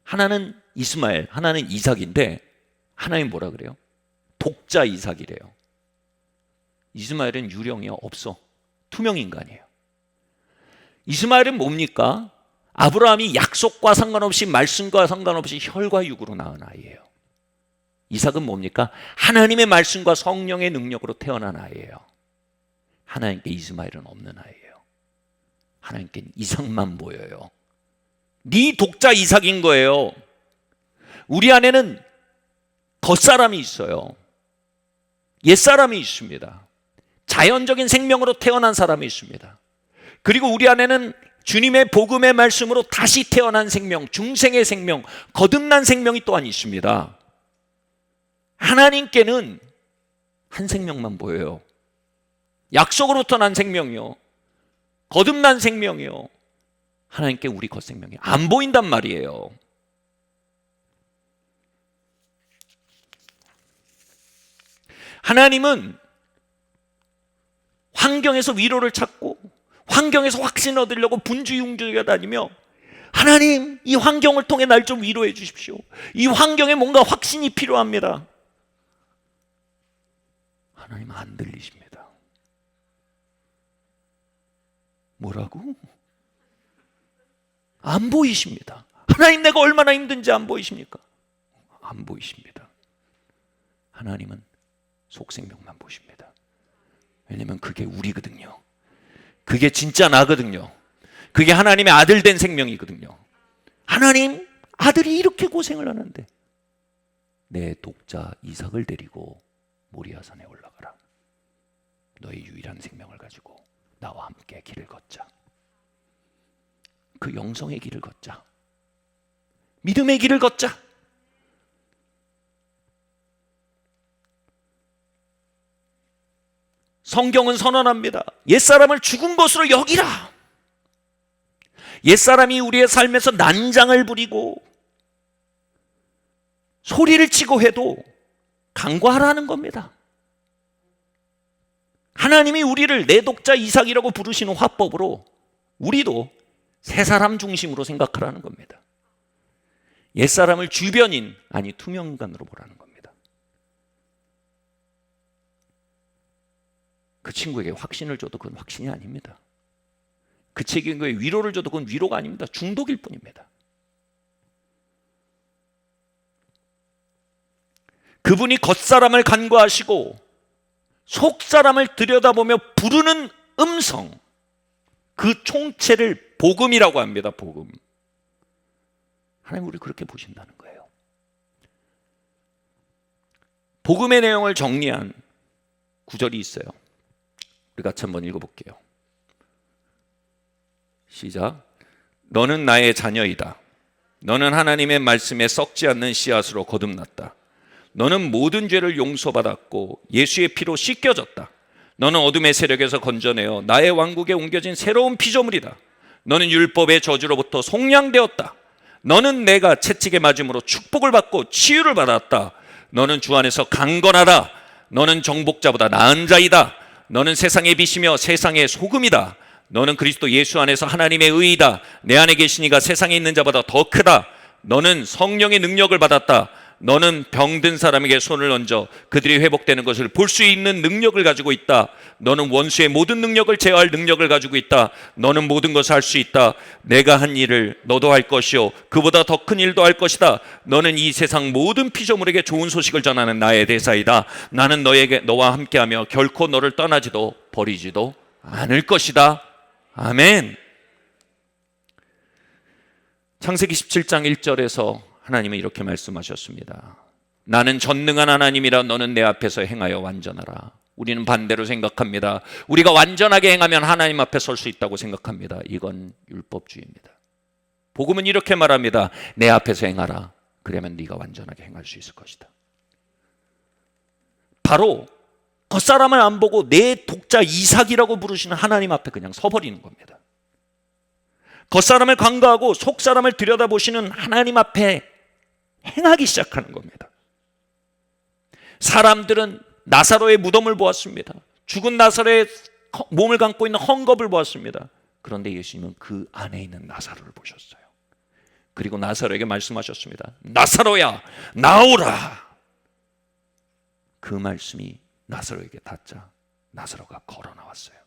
하나는 이스마엘, 하나는 이삭인데 하나님 뭐라 그래요? 독자 이삭이래요. 이스마엘은 유령이요, 없어. 투명 인간이에요. 이스마엘은 뭡니까? 아브라함이 약속과 상관없이, 말씀과 상관없이 혈과 육으로 낳은 아이예요. 이삭은 뭡니까? 하나님의 말씀과 성령의 능력으로 태어난 아이예요. 하나님께 이스마엘은 없는 아이예요. 하나님께 이삭만 보여요. 네 독자 이삭인 거예요. 우리 안에는 겉사람이 있어요. 옛사람이 있습니다. 자연적인 생명으로 태어난 사람이 있습니다. 그리고 우리 안에는 주님의 복음의 말씀으로 다시 태어난 생명, 중생의 생명, 거듭난 생명이 또한 있습니다. 하나님께는 한 생명만 보여요. 약속으로부터 난 생명이요, 거듭난 생명이요, 하나님께 우리 겉생명이 안 보인단 말이에요. 하나님은 환경에서 위로를 찾고 환경에서 확신을 얻으려고 분주융주가 다니며, 하나님, 이 환경을 통해 날 좀 위로해 주십시오. 이 환경에 뭔가 확신이 필요합니다. 하나님 안 들리십니다. 뭐라고? 안 보이십니다. 하나님, 내가 얼마나 힘든지 안 보이십니까? 안 보이십니다. 하나님은 속생명만 보십니다. 왜냐면 그게 우리거든요. 그게 진짜 나거든요. 그게 하나님의 아들 된 생명이거든요. 하나님, 아들이 이렇게 고생을 하는데 내 독자 이삭을 데리고 모리아산에 올라가라. 너의 유일한 생명을 가지고 나와 함께 길을 걷자. 그 영성의 길을 걷자. 믿음의 길을 걷자. 성경은 선언합니다. 옛사람을 죽은 것으로 여기라. 옛사람이 우리의 삶에서 난장을 부리고 소리를 치고 해도 간과하라는 겁니다. 하나님이 우리를 내 독자 이삭이라고 부르시는 화법으로 우리도 새 사람 중심으로 생각하라는 겁니다. 옛사람을 주변인, 아니 투명인간으로 보라는 겁니다. 그 친구에게 확신을 줘도 그건 확신이 아닙니다. 그 친구에게 위로를 줘도 그건 위로가 아닙니다. 중독일 뿐입니다. 그분이 겉사람을 간과하시고 속사람을 들여다보며 부르는 음성, 그 총체를 복음이라고 합니다. 복음. 하나님 우리 그렇게 보신다는 거예요. 복음의 내용을 정리한 구절이 있어요. 우리 같이 한번 읽어볼게요. 시작. 너는 나의 자녀이다. 너는 하나님의 말씀에 썩지 않는 씨앗으로 거듭났다. 너는 모든 죄를 용서받았고 예수의 피로 씻겨졌다. 너는 어둠의 세력에서 건져내어 나의 왕국에 옮겨진 새로운 피조물이다. 너는 율법의 저주로부터 속량되었다. 너는 내가 채찍에 맞음으로 축복을 받고 치유를 받았다. 너는 주 안에서 강건하다. 너는 정복자보다 나은 자이다. 너는 세상의 빛이며 세상의 소금이다. 너는 그리스도 예수 안에서 하나님의 의이다. 내 안에 계신 이가 세상에 있는 자보다 더 크다. 너는 성령의 능력을 받았다. 너는 병든 사람에게 손을 얹어 그들이 회복되는 것을 볼 수 있는 능력을 가지고 있다. 너는 원수의 모든 능력을 제어할 능력을 가지고 있다. 너는 모든 것을 할 수 있다. 내가 한 일을 너도 할 것이요 그보다 더 큰 일도 할 것이다. 너는 이 세상 모든 피조물에게 좋은 소식을 전하는 나의 대사이다. 나는 너와 함께하며 결코 너를 떠나지도 버리지도 않을 것이다. 아멘. 창세기 17장 1절에서 하나님은 이렇게 말씀하셨습니다. 나는 전능한 하나님이라 너는 내 앞에서 행하여 완전하라. 우리는 반대로 생각합니다. 우리가 완전하게 행하면 하나님 앞에 설 수 있다고 생각합니다. 이건 율법주의입니다. 복음은 이렇게 말합니다. 내 앞에서 행하라. 그러면 네가 완전하게 행할 수 있을 것이다. 바로 겉사람을 안 보고 내 독자 이삭이라고 부르시는 하나님 앞에 그냥 서버리는 겁니다. 겉사람을 관가하고 속사람을 들여다보시는 하나님 앞에 행하기 시작하는 겁니다. 사람들은 나사로의 무덤을 보았습니다. 죽은 나사로의 몸을 감고 있는 헝겊을 보았습니다. 그런데 예수님은 그 안에 있는 나사로를 보셨어요. 그리고 나사로에게 말씀하셨습니다. 나사로야 나오라. 그 말씀이 나사로에게 닿자 나사로가 걸어 나왔어요.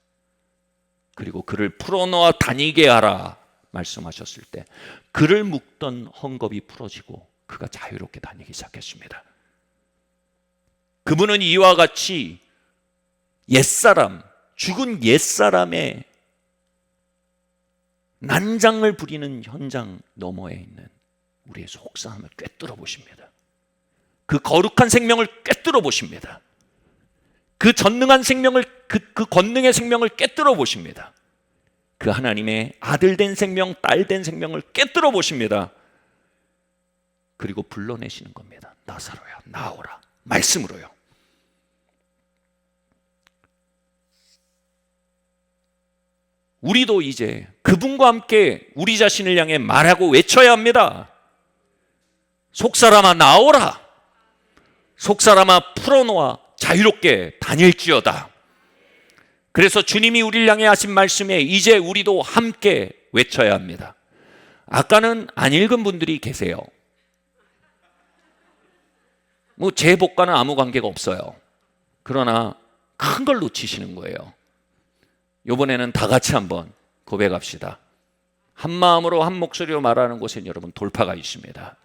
그리고 그를 풀어놓아 다니게 하라 말씀하셨을 때 그를 묶던 헝겊이 풀어지고 그가 자유롭게 다니기 시작했습니다. 그분은 이와 같이 옛사람, 죽은 옛사람의 난장을 부리는 현장 너머에 있는 우리의 속사람을 꿰뚫어 보십니다. 그 거룩한 생명을 꿰뚫어 보십니다. 그 전능한 생명을, 그 권능의 생명을 꿰뚫어 보십니다. 그 하나님의 아들 된 생명, 딸 된 생명을 꿰뚫어 보십니다. 그리고 불러내시는 겁니다. 나사로야 나오라 말씀으로요. 우리도 이제 그분과 함께 우리 자신을 향해 말하고 외쳐야 합니다. 속사람아 나오라. 속사람아 풀어놓아 자유롭게 다닐지어다. 그래서 주님이 우리를 향해 하신 말씀에 이제 우리도 함께 외쳐야 합니다. 아까는 안 읽은 분들이 계세요. 뭐 제 복과는 아무 관계가 없어요. 그러나 큰 걸 놓치시는 거예요. 이번에는 다 같이 한번 고백합시다. 한 마음으로 한 목소리로 말하는 곳엔 여러분 돌파가 있습니다.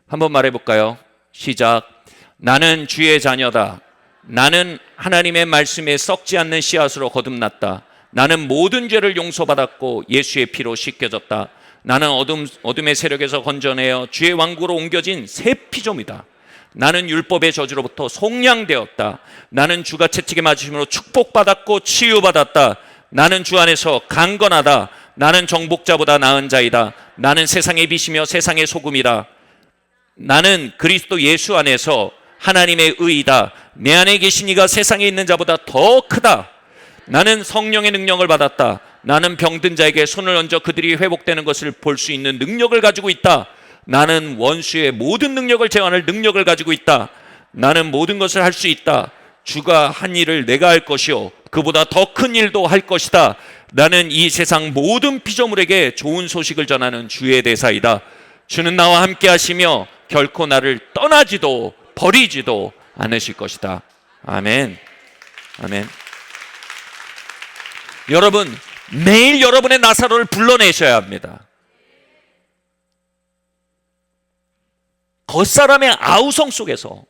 한번 말해볼까요? 시작. 나는 주의 자녀다. 나는 하나님의 말씀에 썩지 않는 씨앗으로 거듭났다. 나는 모든 죄를 용서받았고 예수의 피로 씻겨졌다. 나는 어둠의 세력에서 건져내어 주의 왕국으로 옮겨진 새 피조물이다. 나는 율법의 저주로부터 속량되었다. 나는 주가 채찍에 맞으심으로 축복받았고 치유받았다. 나는 주 안에서 강건하다. 나는 정복자보다 나은 자이다. 나는 세상의 빛이며 세상의 소금이다. 나는 그리스도 예수 안에서 하나님의 의이다. 내 안에 계신 이가 세상에 있는 자보다 더 크다. 나는 성령의 능력을 받았다. 나는 병든 자에게 손을 얹어 그들이 회복되는 것을 볼 수 있는 능력을 가지고 있다. 나는 원수의 모든 능력을 제어할 능력을 가지고 있다. 나는 모든 것을 할 수 있다. 주가 한 일을 내가 할 것이요 그보다 더 큰 일도 할 것이다. 나는 이 세상 모든 피조물에게 좋은 소식을 전하는 주의 대사이다. 주는 나와 함께 하시며 결코 나를 떠나지도 버리지도 않으실 것이다. 아멘. 아멘. 여러분 매일 여러분의 나사로를 불러내셔야 합니다. 겉사람의 아우성 속에서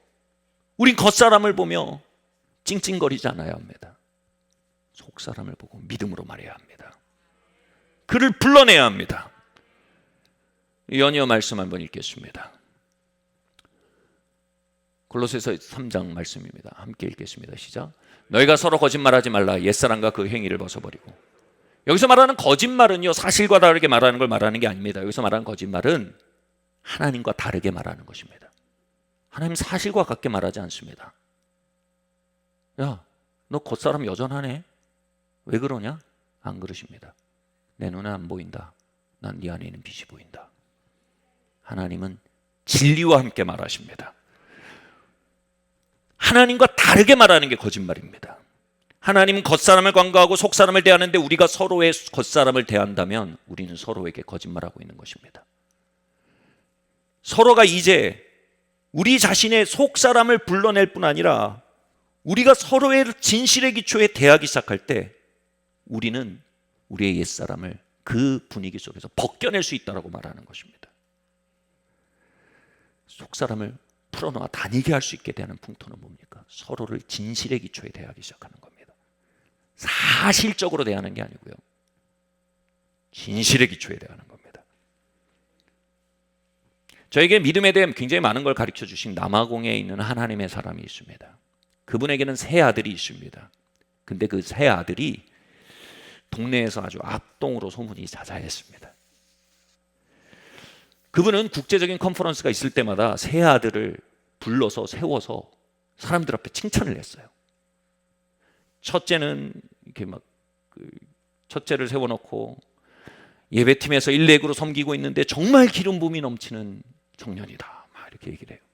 우린 겉사람을 보며 찡찡거리지 않아야 합니다. 속사람을 보고 믿음으로 말해야 합니다. 그를 불러내야 합니다. 연이어 말씀 한번 읽겠습니다. 골로새서 3장 말씀입니다. 함께 읽겠습니다. 시작. 너희가 서로 거짓말하지 말라. 옛사람과 그 행위를 벗어버리고. 여기서 말하는 거짓말은요, 사실과 다르게 말하는 걸 말하는 게 아닙니다. 여기서 말하는 거짓말은 하나님과 다르게 말하는 것입니다. 하나님 사실과 같게 말하지 않습니다. 야, 너 겉사람 여전하네? 왜 그러냐? 안 그러십니다. 내 눈에 안 보인다. 난 네 안에 있는 빛이 보인다. 하나님은 진리와 함께 말하십니다. 하나님과 다르게 말하는 게 거짓말입니다. 하나님은 겉사람을 관과하고 속사람을 대하는데 우리가 서로의 겉사람을 대한다면 우리는 서로에게 거짓말하고 있는 것입니다. 서로가 이제 우리 자신의 속사람을 불러낼 뿐 아니라 우리가 서로의 진실의 기초에 대하기 시작할 때 우리는 우리의 옛사람을 그 분위기 속에서 벗겨낼 수 있다고 말하는 것입니다. 속사람을 풀어놓아 다니게 할 수 있게 되는 풍토는 뭡니까? 서로를 진실의 기초에 대하기 시작하는 겁니다. 사실적으로 대하는 게 아니고요, 진실의 기초에 대하는 겁니다. 저에게 믿음에 대해 굉장히 많은 걸 가르쳐 주신 남아공에 있는 하나님의 사람이 있습니다. 그분에게는 세 아들이 있습니다. 근데 그 세 아들이 동네에서 아주 악동으로 소문이 자자했습니다. 그분은 국제적인 컨퍼런스가 있을 때마다 세 아들을 불러서 세워서 사람들 앞에 칭찬을 했어요. 첫째는 이렇게 첫째를 세워놓고 예배팀에서 일렉으로 섬기고 있는데 정말 기름 부음이 넘치는 청년이다, 막 이렇게 얘기를 해요.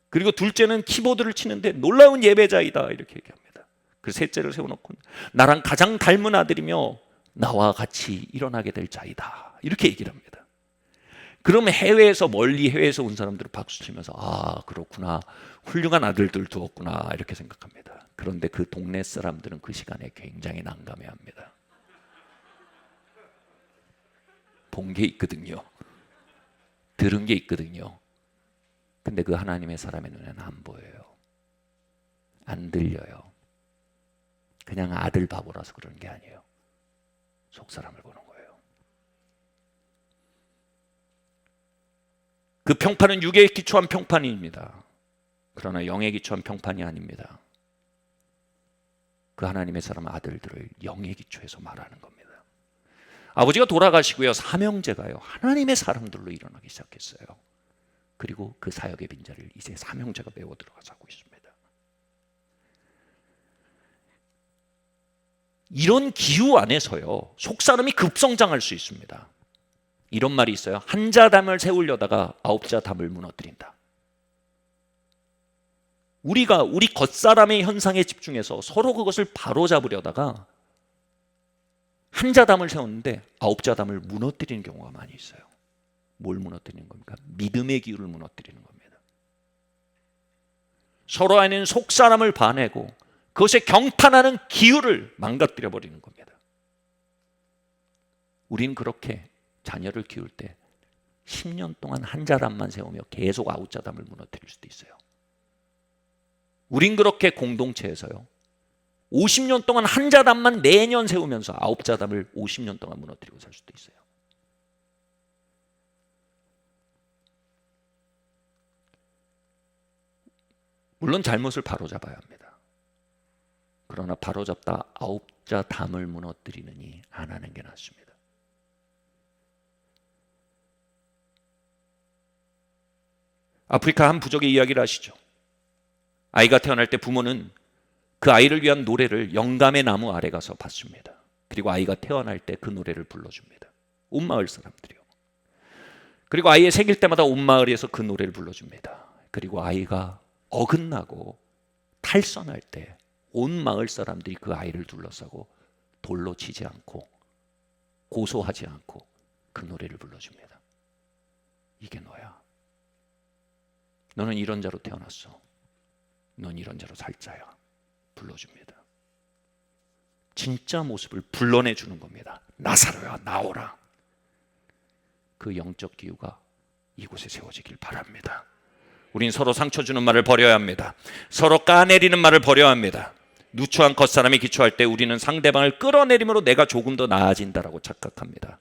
그리고 둘째는 키보드를 치는데 놀라운 예배자이다, 이렇게 얘기합니다. 그 셋째를 세워놓고 나랑 가장 닮은 아들이며 나와 같이 일어나게 될 자이다, 이렇게 얘기를 합니다. 그러면 멀리 해외에서 온 사람들은 박수 치면서 아, 그렇구나, 훌륭한 아들들 두었구나, 이렇게 생각합니다. 그런데 그 동네 사람들은 그 시간에 굉장히 난감해합니다. 본 게 있거든요, 들은 게 있거든요. 근데 그 하나님의 사람의 눈에는 안 보여요, 안 들려요. 그냥 아들 바보라서 그러는 게 아니에요. 속사람을 보는 거예요. 그 평판은 육에 기초한 평판입니다. 그러나 영에 기초한 평판이 아닙니다. 그 하나님의 사람 아들들을 영의 기초에서 말하는 겁니다. 아버지가 돌아가시고요, 삼형제가요 하나님의 사람들로 일어나기 시작했어요. 그리고 그 사역의 빈자리를 이제 삼형제가 메워 들어가서 하고 있습니다. 이런 기후 안에서요, 속사람이 급성장할 수 있습니다. 이런 말이 있어요. 한 자담을 세우려다가 아홉 자담을 무너뜨린다. 우리가 우리 겉사람의 현상에 집중해서 서로 그것을 바로잡으려다가 한 자담을 세웠는데 아홉 자담을 무너뜨리는 경우가 많이 있어요. 뭘 무너뜨리는 겁니까? 믿음의 기후를 무너뜨리는 겁니다. 서로 안에는 속사람을 봐내고 그것에 경탄하는 기후를 망가뜨려 버리는 겁니다. 우린 그렇게 자녀를 키울 때 10년 동안 한 자담만 세우며 계속 아홉 자담을 무너뜨릴 수도 있어요. 우린 그렇게 공동체에서요 50년 동안 한 자담만 매년 세우면서 아홉 자담을 50년 동안 무너뜨리고 살 수도 있어요. 물론 잘못을 바로잡아야 합니다. 그러나 바로잡다 아홉 자담을 무너뜨리느니 안 하는 게 낫습니다. 아프리카 한 부족의 이야기를 아시죠? 아이가 태어날 때 부모는 그 아이를 위한 노래를 영감의 나무 아래 가서 받습니다. 그리고 아이가 태어날 때 그 노래를 불러줍니다. 온 마을 사람들이요. 그리고 아이의 생일 때마다 온 마을에서 그 노래를 불러줍니다. 그리고 아이가 어긋나고 탈선할 때 온 마을 사람들이 그 아이를 둘러싸고 돌로 치지 않고 고소하지 않고 그 노래를 불러줍니다. 이게 너야. 너는 이런 자로 태어났어. 넌 이런 자로 살 자야. 불러줍니다. 진짜 모습을 불러내주는 겁니다. 나사로야, 나오라. 그 영적 기후가 이곳에 세워지길 바랍니다. 우린 서로 상처 주는 말을 버려야 합니다. 서로 까내리는 말을 버려야 합니다. 누추한 겉사람이 기초할 때 우리는 상대방을 끌어내림으로 내가 조금 더 나아진다라고 착각합니다.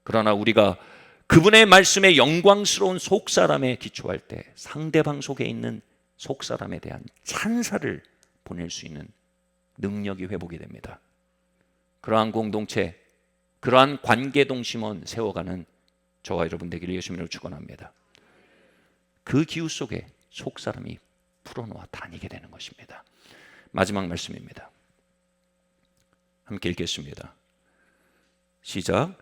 그러나 우리가 그분의 말씀에 영광스러운 속사람에 기초할 때 상대방 속에 있는 속사람에 대한 찬사를 보낼 수 있는 능력이 회복이 됩니다. 그러한 공동체, 그러한 관계동심원 세워가는 저와 여러분 되기를 예수님으로 축원합니다. 그 기후 속에 속사람이 풀어놓아 다니게 되는 것입니다. 마지막 말씀입니다. 함께 읽겠습니다. 시작.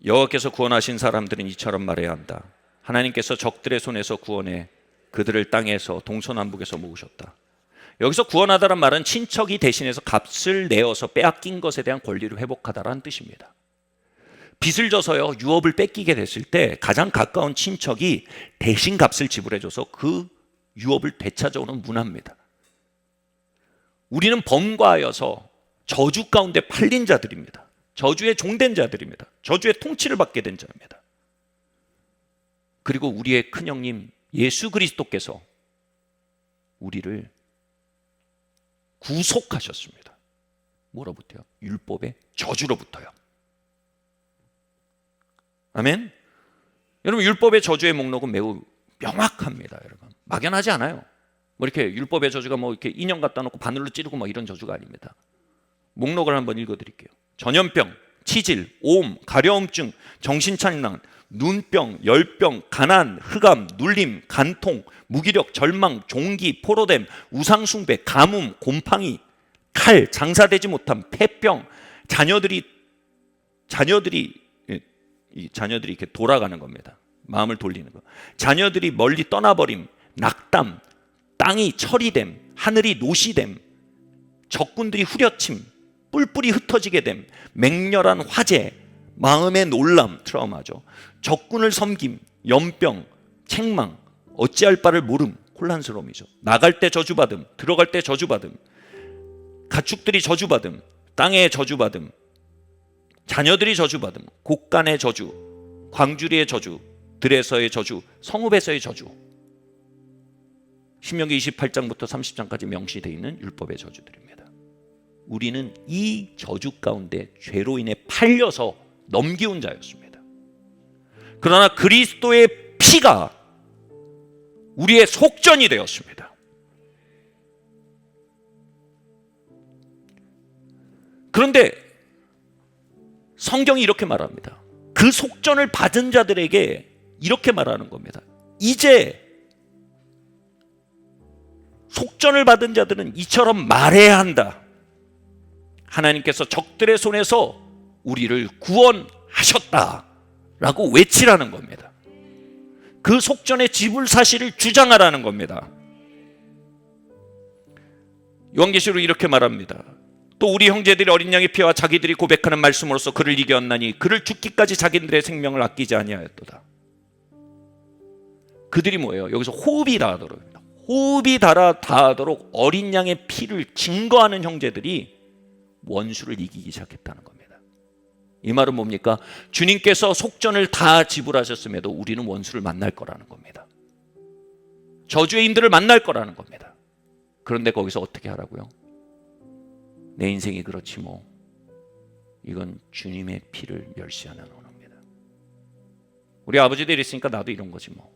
여호와께서 구원하신 사람들은 이처럼 말해야 한다. 하나님께서 적들의 손에서 구원해 그들을 땅에서 동서남북에서 모으셨다. 여기서 구원하다란 말은 친척이 대신해서 값을 내어서 빼앗긴 것에 대한 권리를 회복하다라는 뜻입니다. 빚을 져서요 유업을 뺏기게 됐을 때 가장 가까운 친척이 대신 값을 지불해줘서 그 유업을 되찾아오는 문화입니다. 우리는 범과하여서 저주 가운데 팔린 자들입니다. 저주에 종된 자들입니다. 저주의 통치를 받게 된 자입니다. 그리고 우리의 큰형님 예수 그리스도께서 우리를 구속하셨습니다. 뭐로부터요? 율법의 저주로부터요. 아멘. 여러분 율법의 저주의 목록은 매우 명확합니다. 여러분 막연하지 않아요. 뭐 이렇게 율법의 저주가 뭐 이렇게 인형 갖다 놓고 바늘로 찌르고 뭐 이런 저주가 아닙니다. 목록을 한번 읽어드릴게요. 전염병, 치질, 오음, 가려움증, 정신착란, 눈병, 열병, 가난, 흑암, 눌림, 간통, 무기력, 절망, 종기, 포로됨, 우상숭배, 가뭄, 곰팡이, 칼, 장사되지 못함, 폐병, 자녀들이 이렇게 돌아가는 겁니다. 마음을 돌리는 거. 자녀들이 멀리 떠나버림, 낙담, 땅이 처리됨, 하늘이 노시됨, 적군들이 후려침, 뿔뿔이 흩어지게 됨, 맹렬한 화재, 마음의 놀람, 트라우마죠. 적군을 섬김, 연병, 책망, 어찌할 바를 모름, 혼란스러움이죠. 나갈 때 저주받음, 들어갈 때 저주받음, 가축들이 저주받음, 땅에 저주받음, 자녀들이 저주받음, 곡간의 저주, 광주리의 저주, 들에서의 저주, 성읍에서의 저주. 신명기 28장부터 30장까지 명시되어 있는 율법의 저주들입니다. 우리는 이 저주 가운데 죄로 인해 팔려서 넘기운 자였습니다. 그러나 그리스도의 피가 우리의 속전이 되었습니다. 그런데 성경이 이렇게 말합니다. 그 속전을 받은 자들에게 이렇게 말하는 겁니다. 이제 속전을 받은 자들은 이처럼 말해야 한다. 하나님께서 적들의 손에서 우리를 구원하셨다라고 외치라는 겁니다. 그 속전의 지불 사실을 주장하라는 겁니다. 요한계시록 이렇게 말합니다. 또 우리 형제들이 어린 양의 피와 자기들이 고백하는 말씀으로써 그를 이겼나니 그를 죽기까지 자기들의 생명을 아끼지 아니하였도다. 그들이 뭐예요? 여기서 호흡이 닿도록, 호흡이 닿도록 어린 양의 피를 증거하는 형제들이 원수를 이기기 시작했다는 겁니다. 이 말은 뭡니까? 주님께서 속전을 다 지불하셨음에도 우리는 원수를 만날 거라는 겁니다. 저주의 인들을 만날 거라는 겁니다. 그런데 거기서 어떻게 하라고요? 내 인생이 그렇지 뭐. 이건 주님의 피를 멸시하는 언어입니다. 우리 아버지들이 있으니까 나도 이런 거지 뭐.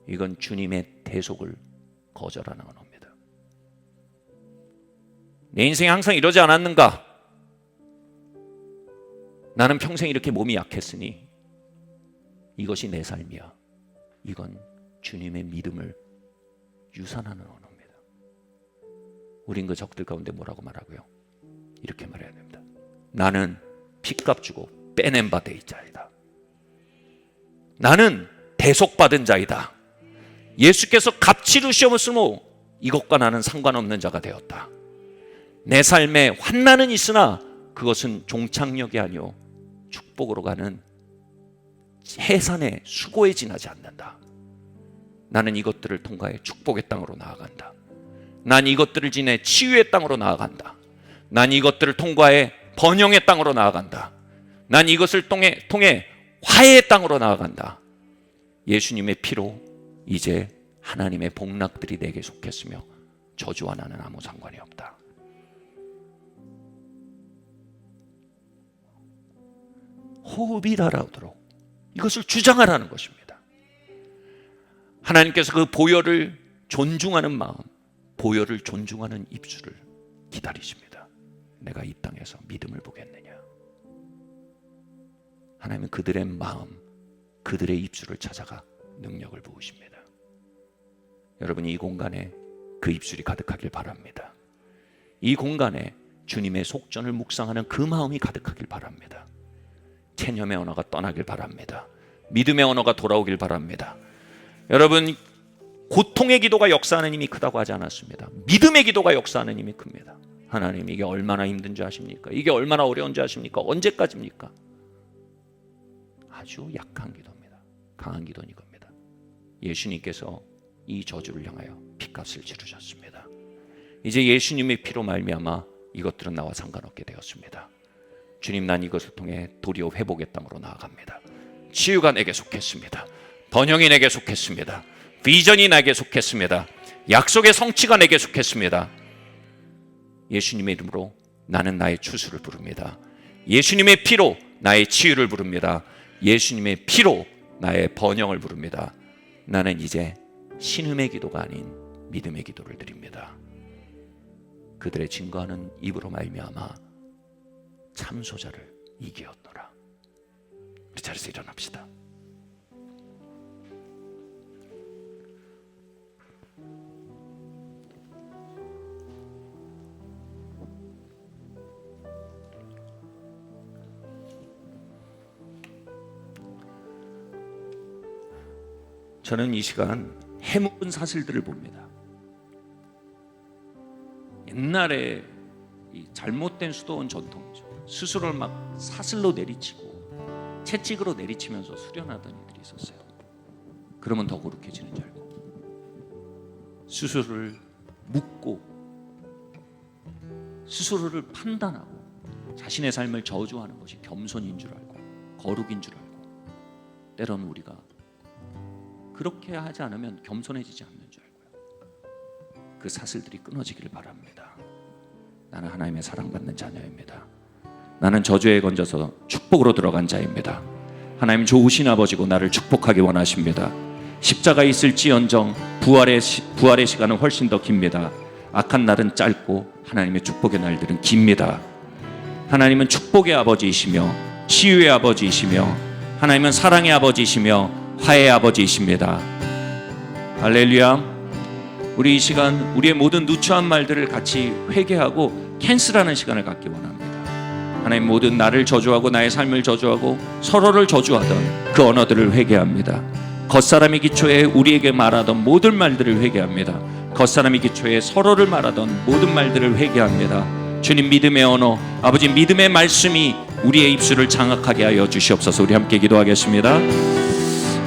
이건 주님의 대속을 거절하는 언어입니다. 내 인생이 항상 이러지 않았는가? 나는 평생 이렇게 몸이 약했으니 이것이 내 삶이야. 이건 주님의 믿음을 유산하는 언어입니다. 우린 그 적들 가운데 뭐라고 말하고요? 이렇게 말해야 됩니다. 나는 핏값 주고 빼낸 바 돼 있자이다. 나는 대속받은 자이다. 예수께서 값 치르셨으므로 이것과 나는 상관없는 자가 되었다. 내 삶에 환난은 있으나 그것은 종착역이 아니요 축복으로 가는 해산의 수고에 지나지 않는다. 나는 이것들을 통과해 축복의 땅으로 나아간다. 난 이것들을 지내 치유의 땅으로 나아간다. 난 이것들을 통과해 번영의 땅으로 나아간다. 난 이것을 통해 화해의 땅으로 나아간다. 예수님의 피로 이제 하나님의 복락들이 내게 속했으며 저주와 나는 아무 상관이 없다. 호흡이 달아오도록 이것을 주장하라는 것입니다. 하나님께서 그 보혈을 존중하는 마음, 보혈을 존중하는 입술을 기다리십니다. 내가 이 땅에서 믿음을 보겠느냐. 하나님은 그들의 마음, 그들의 입술을 찾아가 능력을 부으십니다. 여러분, 이 공간에 그 입술이 가득하길 바랍니다. 이 공간에 주님의 속전을 묵상하는 그 마음이 가득하길 바랍니다. 체념의 언어가 떠나길 바랍니다. 믿음의 언어가 돌아오길 바랍니다. 여러분, 고통의 기도가 역사하는 힘이 크다고 하지 않았습니다. 믿음의 기도가 역사하는 힘이 큽니다. 하나님, 이게 얼마나 힘든지 아십니까? 이게 얼마나 어려운지 아십니까? 언제까지입니까? 아주 약한 기도입니다. 강한 기도는 이겁니다. 예수님께서 이 저주를 향하여 핏값을 치르셨습니다. 이제 예수님의 피로 말미암아 이것들은 나와 상관없게 되었습니다. 주님, 난 이것을 통해 도리어 회복의 땅으로 나아갑니다. 치유가 내게 속했습니다. 번영이 내게 속했습니다. 비전이 내게 속했습니다. 약속의 성취가 내게 속했습니다. 예수님의 이름으로 나는 나의 추수를 부릅니다. 예수님의 피로 나의 치유를 부릅니다. 예수님의 피로 나의 번영을 부릅니다. 나는 이제 신음의 기도가 아닌 믿음의 기도를 드립니다. 그들의 증거하는 입으로 말미암아 참소자를 이기었노라. 우리 자리에서 일어납시다. 저는 이 시간 해묵은 사슬들을 봅니다. 옛날에 이 잘못된 수도원 전통이죠. 스스로를 막 사슬로 내리치고 채찍으로 내리치면서 수련하던 이들이 있었어요. 그러면 더 거룩해지는 줄 알고, 스스로를 묻고 스스로를 판단하고 자신의 삶을 저주하는 것이 겸손인 줄 알고 거룩인 줄 알고, 때로는 우리가 그렇게 하지 않으면 겸손해지지 않는 줄 알고요. 그 사슬들이 끊어지기를 바랍니다. 나는 하나님의 사랑받는 자녀입니다. 나는 저주에 건져서 축복으로 들어간 자입니다. 하나님 좋으신 아버지고 나를 축복하기 원하십니다. 십자가에 있을지언정 부활의 시간은 훨씬 더 깁니다. 악한 날은 짧고 하나님의 축복의 날들은 깁니다. 하나님은 축복의 아버지이시며 치유의 아버지이시며 하나님은 사랑의 아버지이시며 화해의 아버지이십니다. 할렐루야. 우리 이 시간 우리의 모든 누추한 말들을 같이 회개하고 캔슬하는 시간을 갖기 원합니다. 하나님, 모든 나를 저주하고 나의 삶을 저주하고 서로를 저주하던 그 언어들을 회개합니다. 겉사람의 기초에 우리에게 말하던 모든 말들을 회개합니다. 겉사람의 기초에 서로를 말하던 모든 말들을 회개합니다. 주님, 믿음의 언어, 아버지 믿음의 말씀이 우리의 입술을 장악하게 하여 주시옵소서. 우리 함께 기도하겠습니다.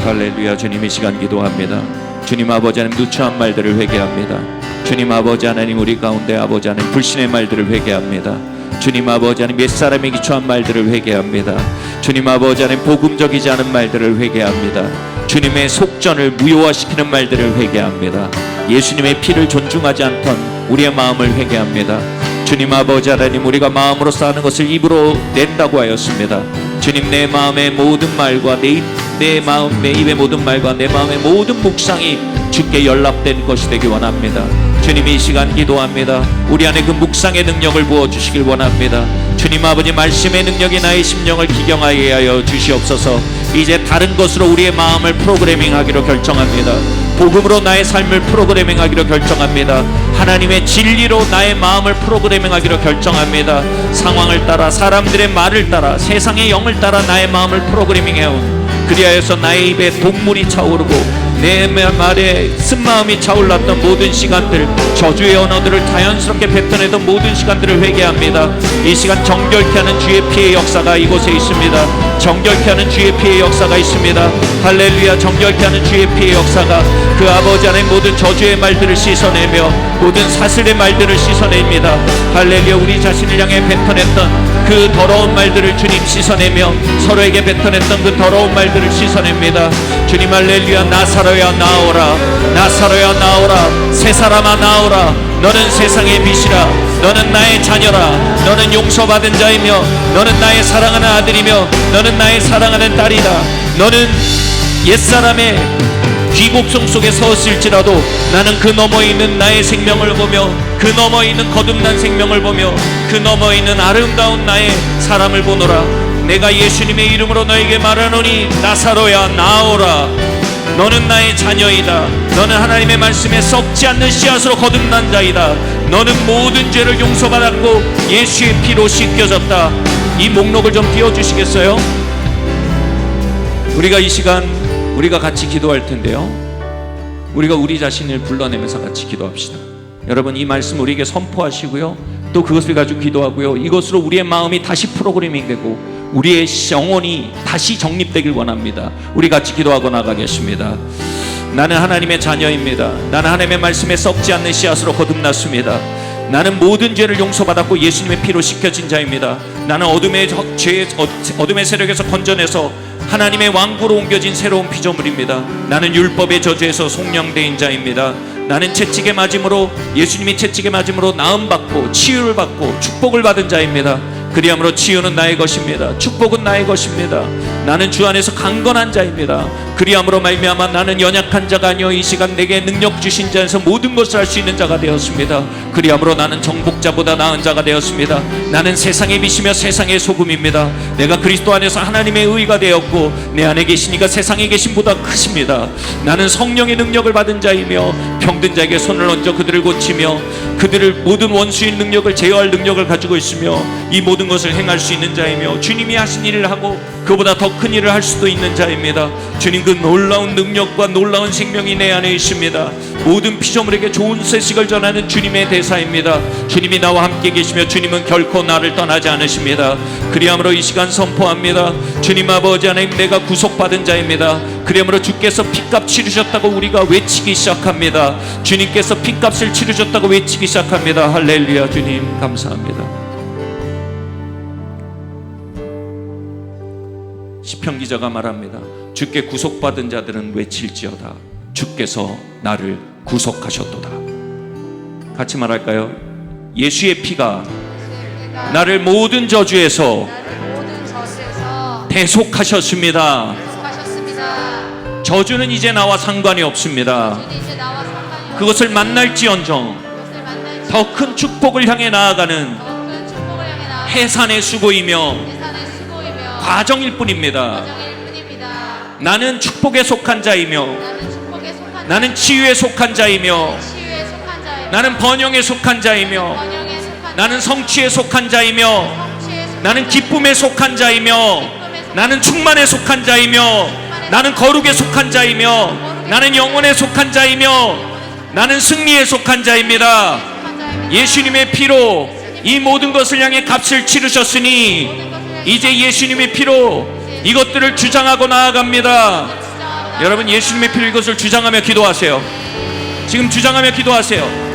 할렐루야. 주님, 이 시간 기도합니다. 주님 아버지 하나님, 누추한 말들을 회개합니다. 주님 아버지 하나님, 우리 가운데 아버지 하나님 불신의 말들을 회개합니다. 주님 아버지 하나님, 옛사람의 기초한 말들을 회개합니다. 주님 아버지 하나님, 복음적이지 않은 말들을 회개합니다. 주님의 속전을 무효화시키는 말들을 회개합니다. 예수님의 피를 존중하지 않던 우리의 마음을 회개합니다. 주님 아버지 하나님, 우리가 마음으로 쌓는 것을 입으로 낸다고 하였습니다. 주님, 내 마음의 모든 말과 내 입의 모든 말과 내 마음의 모든 묵상이 주께 연락된 것이 되기 원합니다. 주님, 이 시간 기도합니다. 우리 안에 그 묵상의 능력을 부어주시길 원합니다. 주님 아버지, 말씀의 능력이 나의 심령을 기경하게 하여 주시옵소서. 이제 다른 것으로 우리의 마음을 프로그래밍하기로 결정합니다. 복음으로 나의 삶을 프로그래밍하기로 결정합니다. 하나님의 진리로 나의 마음을 프로그래밍하기로 결정합니다. 상황을 따라, 사람들의 말을 따라, 세상의 영을 따라 나의 마음을 프로그래밍해온, 그리하여서 나의 입에 동물이 차오르고 내 말에 쓴마음이 차올랐던 모든 시간들, 저주의 언어들을 자연스럽게 뱉어내던 모든 시간들을 회개합니다. 이 시간 정결케 하는 주의 피의 역사가 이곳에 있습니다. 정결케 하는 주의 피의 역사가 있습니다. 할렐루야. 정결케 하는 주의 피의 역사가 그 아버지 안에 모든 저주의 말들을 씻어내며 모든 사슬의 말들을 씻어냅니다. 할렐루야. 우리 자신을 향해 뱉어냈던 그 더러운 말들을 주님 씻어내며 서로에게 뱉어냈던 그 더러운 말들을 씻어냅니다. 주님, 할렐루야. 나사로야 나오라, 나사로야 나오라, 새 사람아 나오라. 너는 세상의 빛이라. 너는 나의 자녀라. 너는 용서받은 자이며 너는 나의 사랑하는 아들이며 너는 나의 사랑하는 딸이다. 너는 옛사람의 귀곡성 속에 섰을지라도 나는 그 너머에 있는 나의 생명을 보며 그 너머에 있는 거듭난 생명을 보며 그 너머에 있는 아름다운 나의 사람을 보노라. 내가 예수님의 이름으로 너에게 말하노니 나사로야 나오라. 너는 나의 자녀이다. 너는 하나님의 말씀에 썩지 않는 씨앗으로 거듭난 자이다. 너는 모든 죄를 용서받았고 예수의 피로 씻겨졌다. 이 목록을 좀 띄워주시겠어요? 우리가 이 시간 우리가 같이 기도할 텐데요, 우리가 우리 자신을 불러내면서 같이 기도합시다. 여러분, 이 말씀 우리에게 선포하시고요, 또 그것을 가지고 기도하고요, 이것으로 우리의 마음이 다시 프로그래밍 되고 우리의 영혼이 다시 정립되길 원합니다. 우리 같이 기도하고 나가겠습니다. 나는 하나님의 자녀입니다. 나는 하나님의 말씀에 썩지 않는 씨앗으로 거듭났습니다. 나는 모든 죄를 용서받았고 예수님의 피로 씻겨진 자입니다. 나는 어둠의 세력에서 건져내서 하나님의 왕국으로 옮겨진 새로운 피조물입니다. 나는 율법의 저주에서 속량된 자입니다. 나는 채찍에 맞음으로, 예수님이 채찍에 맞음으로 나음받고 치유를 받고 축복을 받은 자입니다. 그리함으로 치유는 나의 것입니다. 축복은 나의 것입니다. 나는 주 안에서 강건한 자입니다. 그리함으로 말미암아 나는 연약한 자가 아니요 이 시간 내게 능력 주신 자에서 모든 것을 할 수 있는 자가 되었습니다. 그리함으로 나는 정복자보다 나은 자가 되었습니다. 나는 세상의 빛이며 세상의 소금입니다. 내가 그리스도 안에서 하나님의 의가 되었고 내 안에 계시니까 세상에 계심보다 크십니다. 나는 성령의 능력을 받은 자이며 병든 자에게 손을 얹어 그들을 고치며 그들을 모든 원수의 능력을 제어할 능력을 가지고 있으며 이 모든 것을 행할 수 있는 자이며 주님이 하신 일을 하고 그보다 더 큰 일을 할 수도 있는 자입니다. 주님, 그 놀라운 능력과 놀라운 생명이 내 안에 있습니다. 모든 피조물에게 좋은 소식을 전하는 주님의 대사입니다. 주님이 나와 함께 계시며 주님은 결코 나를 떠나지 않으십니다. 그리함으로 이 시간 선포합니다. 주님 아버지 하나님, 내가 구속받은 자입니다. 그리함으로 주께서 핏값 치르셨다고 우리가 외치기 시작합니다. 주님께서 핏값을 치르셨다고 외치기 시작합니다. 할렐루야. 주님 감사합니다. 시편 기자가 말합니다. 주께 구속받은 자들은 외칠지어다. 주께서 나를 구속하셨도다. 같이 말할까요? 예수의 피가 나를 모든 저주에서 대속하셨습니다. 저주는 이제 나와 상관이 없습니다. 그것을 만날지언정 더 큰 축복을 향해 나아가는 해산의 수고이며 과정일 뿐입니다. 나는 축복에 속한 자이며 나는 치유에 속한 자이며 나는 번영에 속한 자이며 나는 성취에 속한 자이며 나는 기쁨에 속한 자이며 나는 충만에 속한 자이며 나는 거룩에 속한 자이며 나는 영혼에 속한 자이며 나는 승리에 속한 자입니다. 예수님의 피로 이 모든 것을 향해 값을 치르셨으니 이제 예수님의 피로 이것들을 주장하고 나아갑니다. 여러분, 예수님의 피로 이것을 주장하며 기도하세요. 지금 주장하며 기도하세요.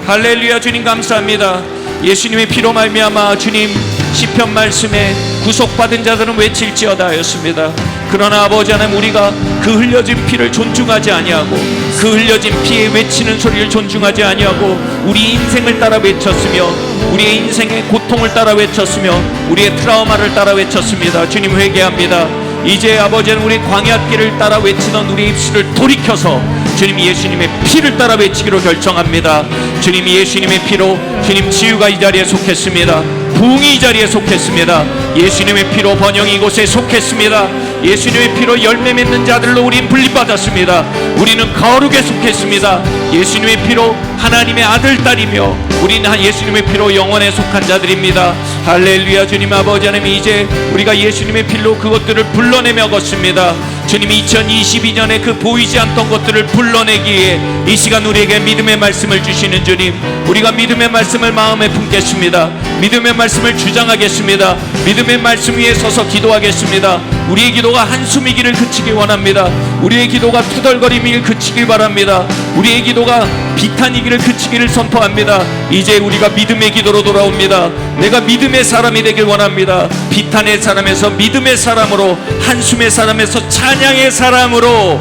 할렐루야. 주님 감사합니다. 예수님의 피로 말미암아 주님 시편 말씀에 구속받은 자들은 외칠지어다 하였습니다. 그러나 아버지 하나님, 우리가 그 흘려진 피를 존중하지 아니하고 그 흘려진 피에 외치는 소리를 존중하지 아니하고 우리 인생을 따라 외쳤으며 우리의 인생의 고통을 따라 외쳤으며 우리의 트라우마를 따라 외쳤습니다. 주님 회개합니다. 이제 아버지는 우리 광야길을 따라 외치던 우리 입술을 돌이켜서 주님 예수님의 피를 따라 외치기로 결정합니다. 주님 예수님의 피로 주님 치유가 이 자리에 속했습니다. 부흥이 이 자리에 속했습니다. 예수님의 피로 번영이 이곳에 속했습니다. 예수님의 피로 열매 맺는 자들로 우린 분립받았습니다. 우리는 거룩에 속했습니다. 예수님의 피로 하나님의 아들 딸이며 우리는 예수님의 피로 영원에 속한 자들입니다. 할렐루야. 주님 아버지 하나님, 이제 우리가 예수님의 피로 그것들을 불러내며 걷습니다. 주님 2022년에 그 보이지 않던 것들을 불러내기에 이 시간 우리에게 믿음의 말씀을 주시는 주님, 우리가 믿음의 말씀을 마음에 품겠습니다. 믿음의 말씀을 주장하겠습니다. 믿음의 말씀 위에 서서 기도하겠습니다. 우리의 기도가 한숨이기를 그치기 원합니다. 우리의 기도가 투덜거림이길 그치길 바랍니다. 우리의 기도가 비탄이기를 그치기를 선포합니다. 이제 우리가 믿음의 기도로 돌아옵니다. 내가 믿음의 사람이 되길 원합니다. 비탄의 사람에서 믿음의 사람으로, 한숨의 사람에서 찬양의 사람으로,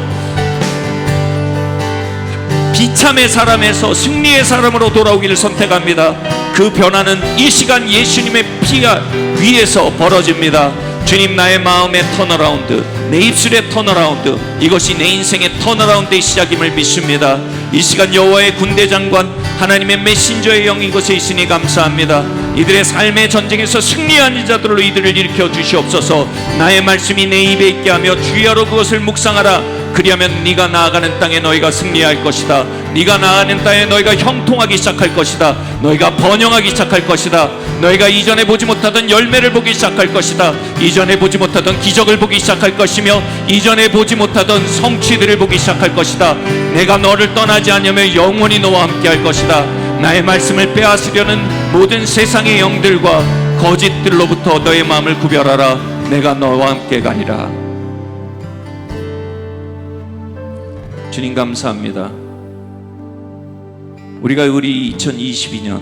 비참의 사람에서 승리의 사람으로 돌아오기를 선택합니다. 그 변화는 이 시간 예수님의 피가 위에서 벌어집니다. 주님, 나의 마음의 턴어라운드, 내 입술의 턴어라운드, 이것이 내 인생의 턴어라운드의 시작임을 믿습니다. 이 시간 여호와의 군대장관 하나님의 메신저의 영이 이곳에 있으니 감사합니다. 이들의 삶의 전쟁에서 승리한 자들로 이들을 일으켜 주시옵소서. 나의 말씀이 내 입에 있게 하며 주야로 그것을 묵상하라. 그리하면 네가 나아가는 땅에 너희가 승리할 것이다. 네가 나아가는 땅에 너희가 형통하기 시작할 것이다. 너희가 번영하기 시작할 것이다. 너희가 이전에 보지 못하던 열매를 보기 시작할 것이다. 이전에 보지 못하던 기적을 보기 시작할 것이며 이전에 보지 못하던 성취들을 보기 시작할 것이다. 내가 너를 떠나지 않으며 영원히 너와 함께 할 것이다. 나의 말씀을 빼앗으려는 모든 세상의 영들과 거짓들로부터 너의 마음을 구별하라. 내가 너와 함께 가리라. 주님 감사합니다. 우리가 우리 2022년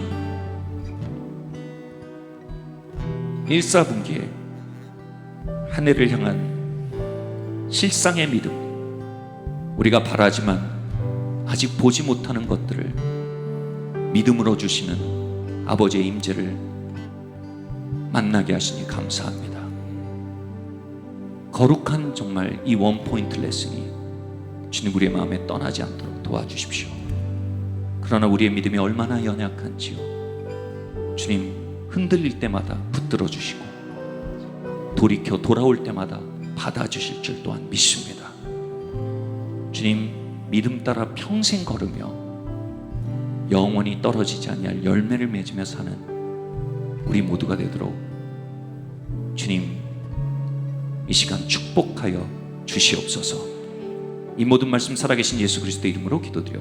1사분기에 한 해를 향한 실상의 믿음, 우리가 바라지만 아직 보지 못하는 것들을 믿음으로 주시는 아버지의 임재를 만나게 하시니 감사합니다. 거룩한 정말 이 원포인트 레슨이 주님 우리의 마음에 떠나지 않도록 도와주십시오. 그러나 우리의 믿음이 얼마나 연약한지요, 주님 흔들릴 때마다 붙들어 주시고 돌이켜 돌아올 때마다 받아주실 줄 또한 믿습니다. 주님, 믿음 따라 평생 걸으며 영원히 떨어지지 아니할 열매를 맺으며 사는 우리 모두가 되도록 주님 이 시간 축복하여 주시옵소서. 이 모든 말씀 살아계신 예수 그리스도 이름으로 기도드려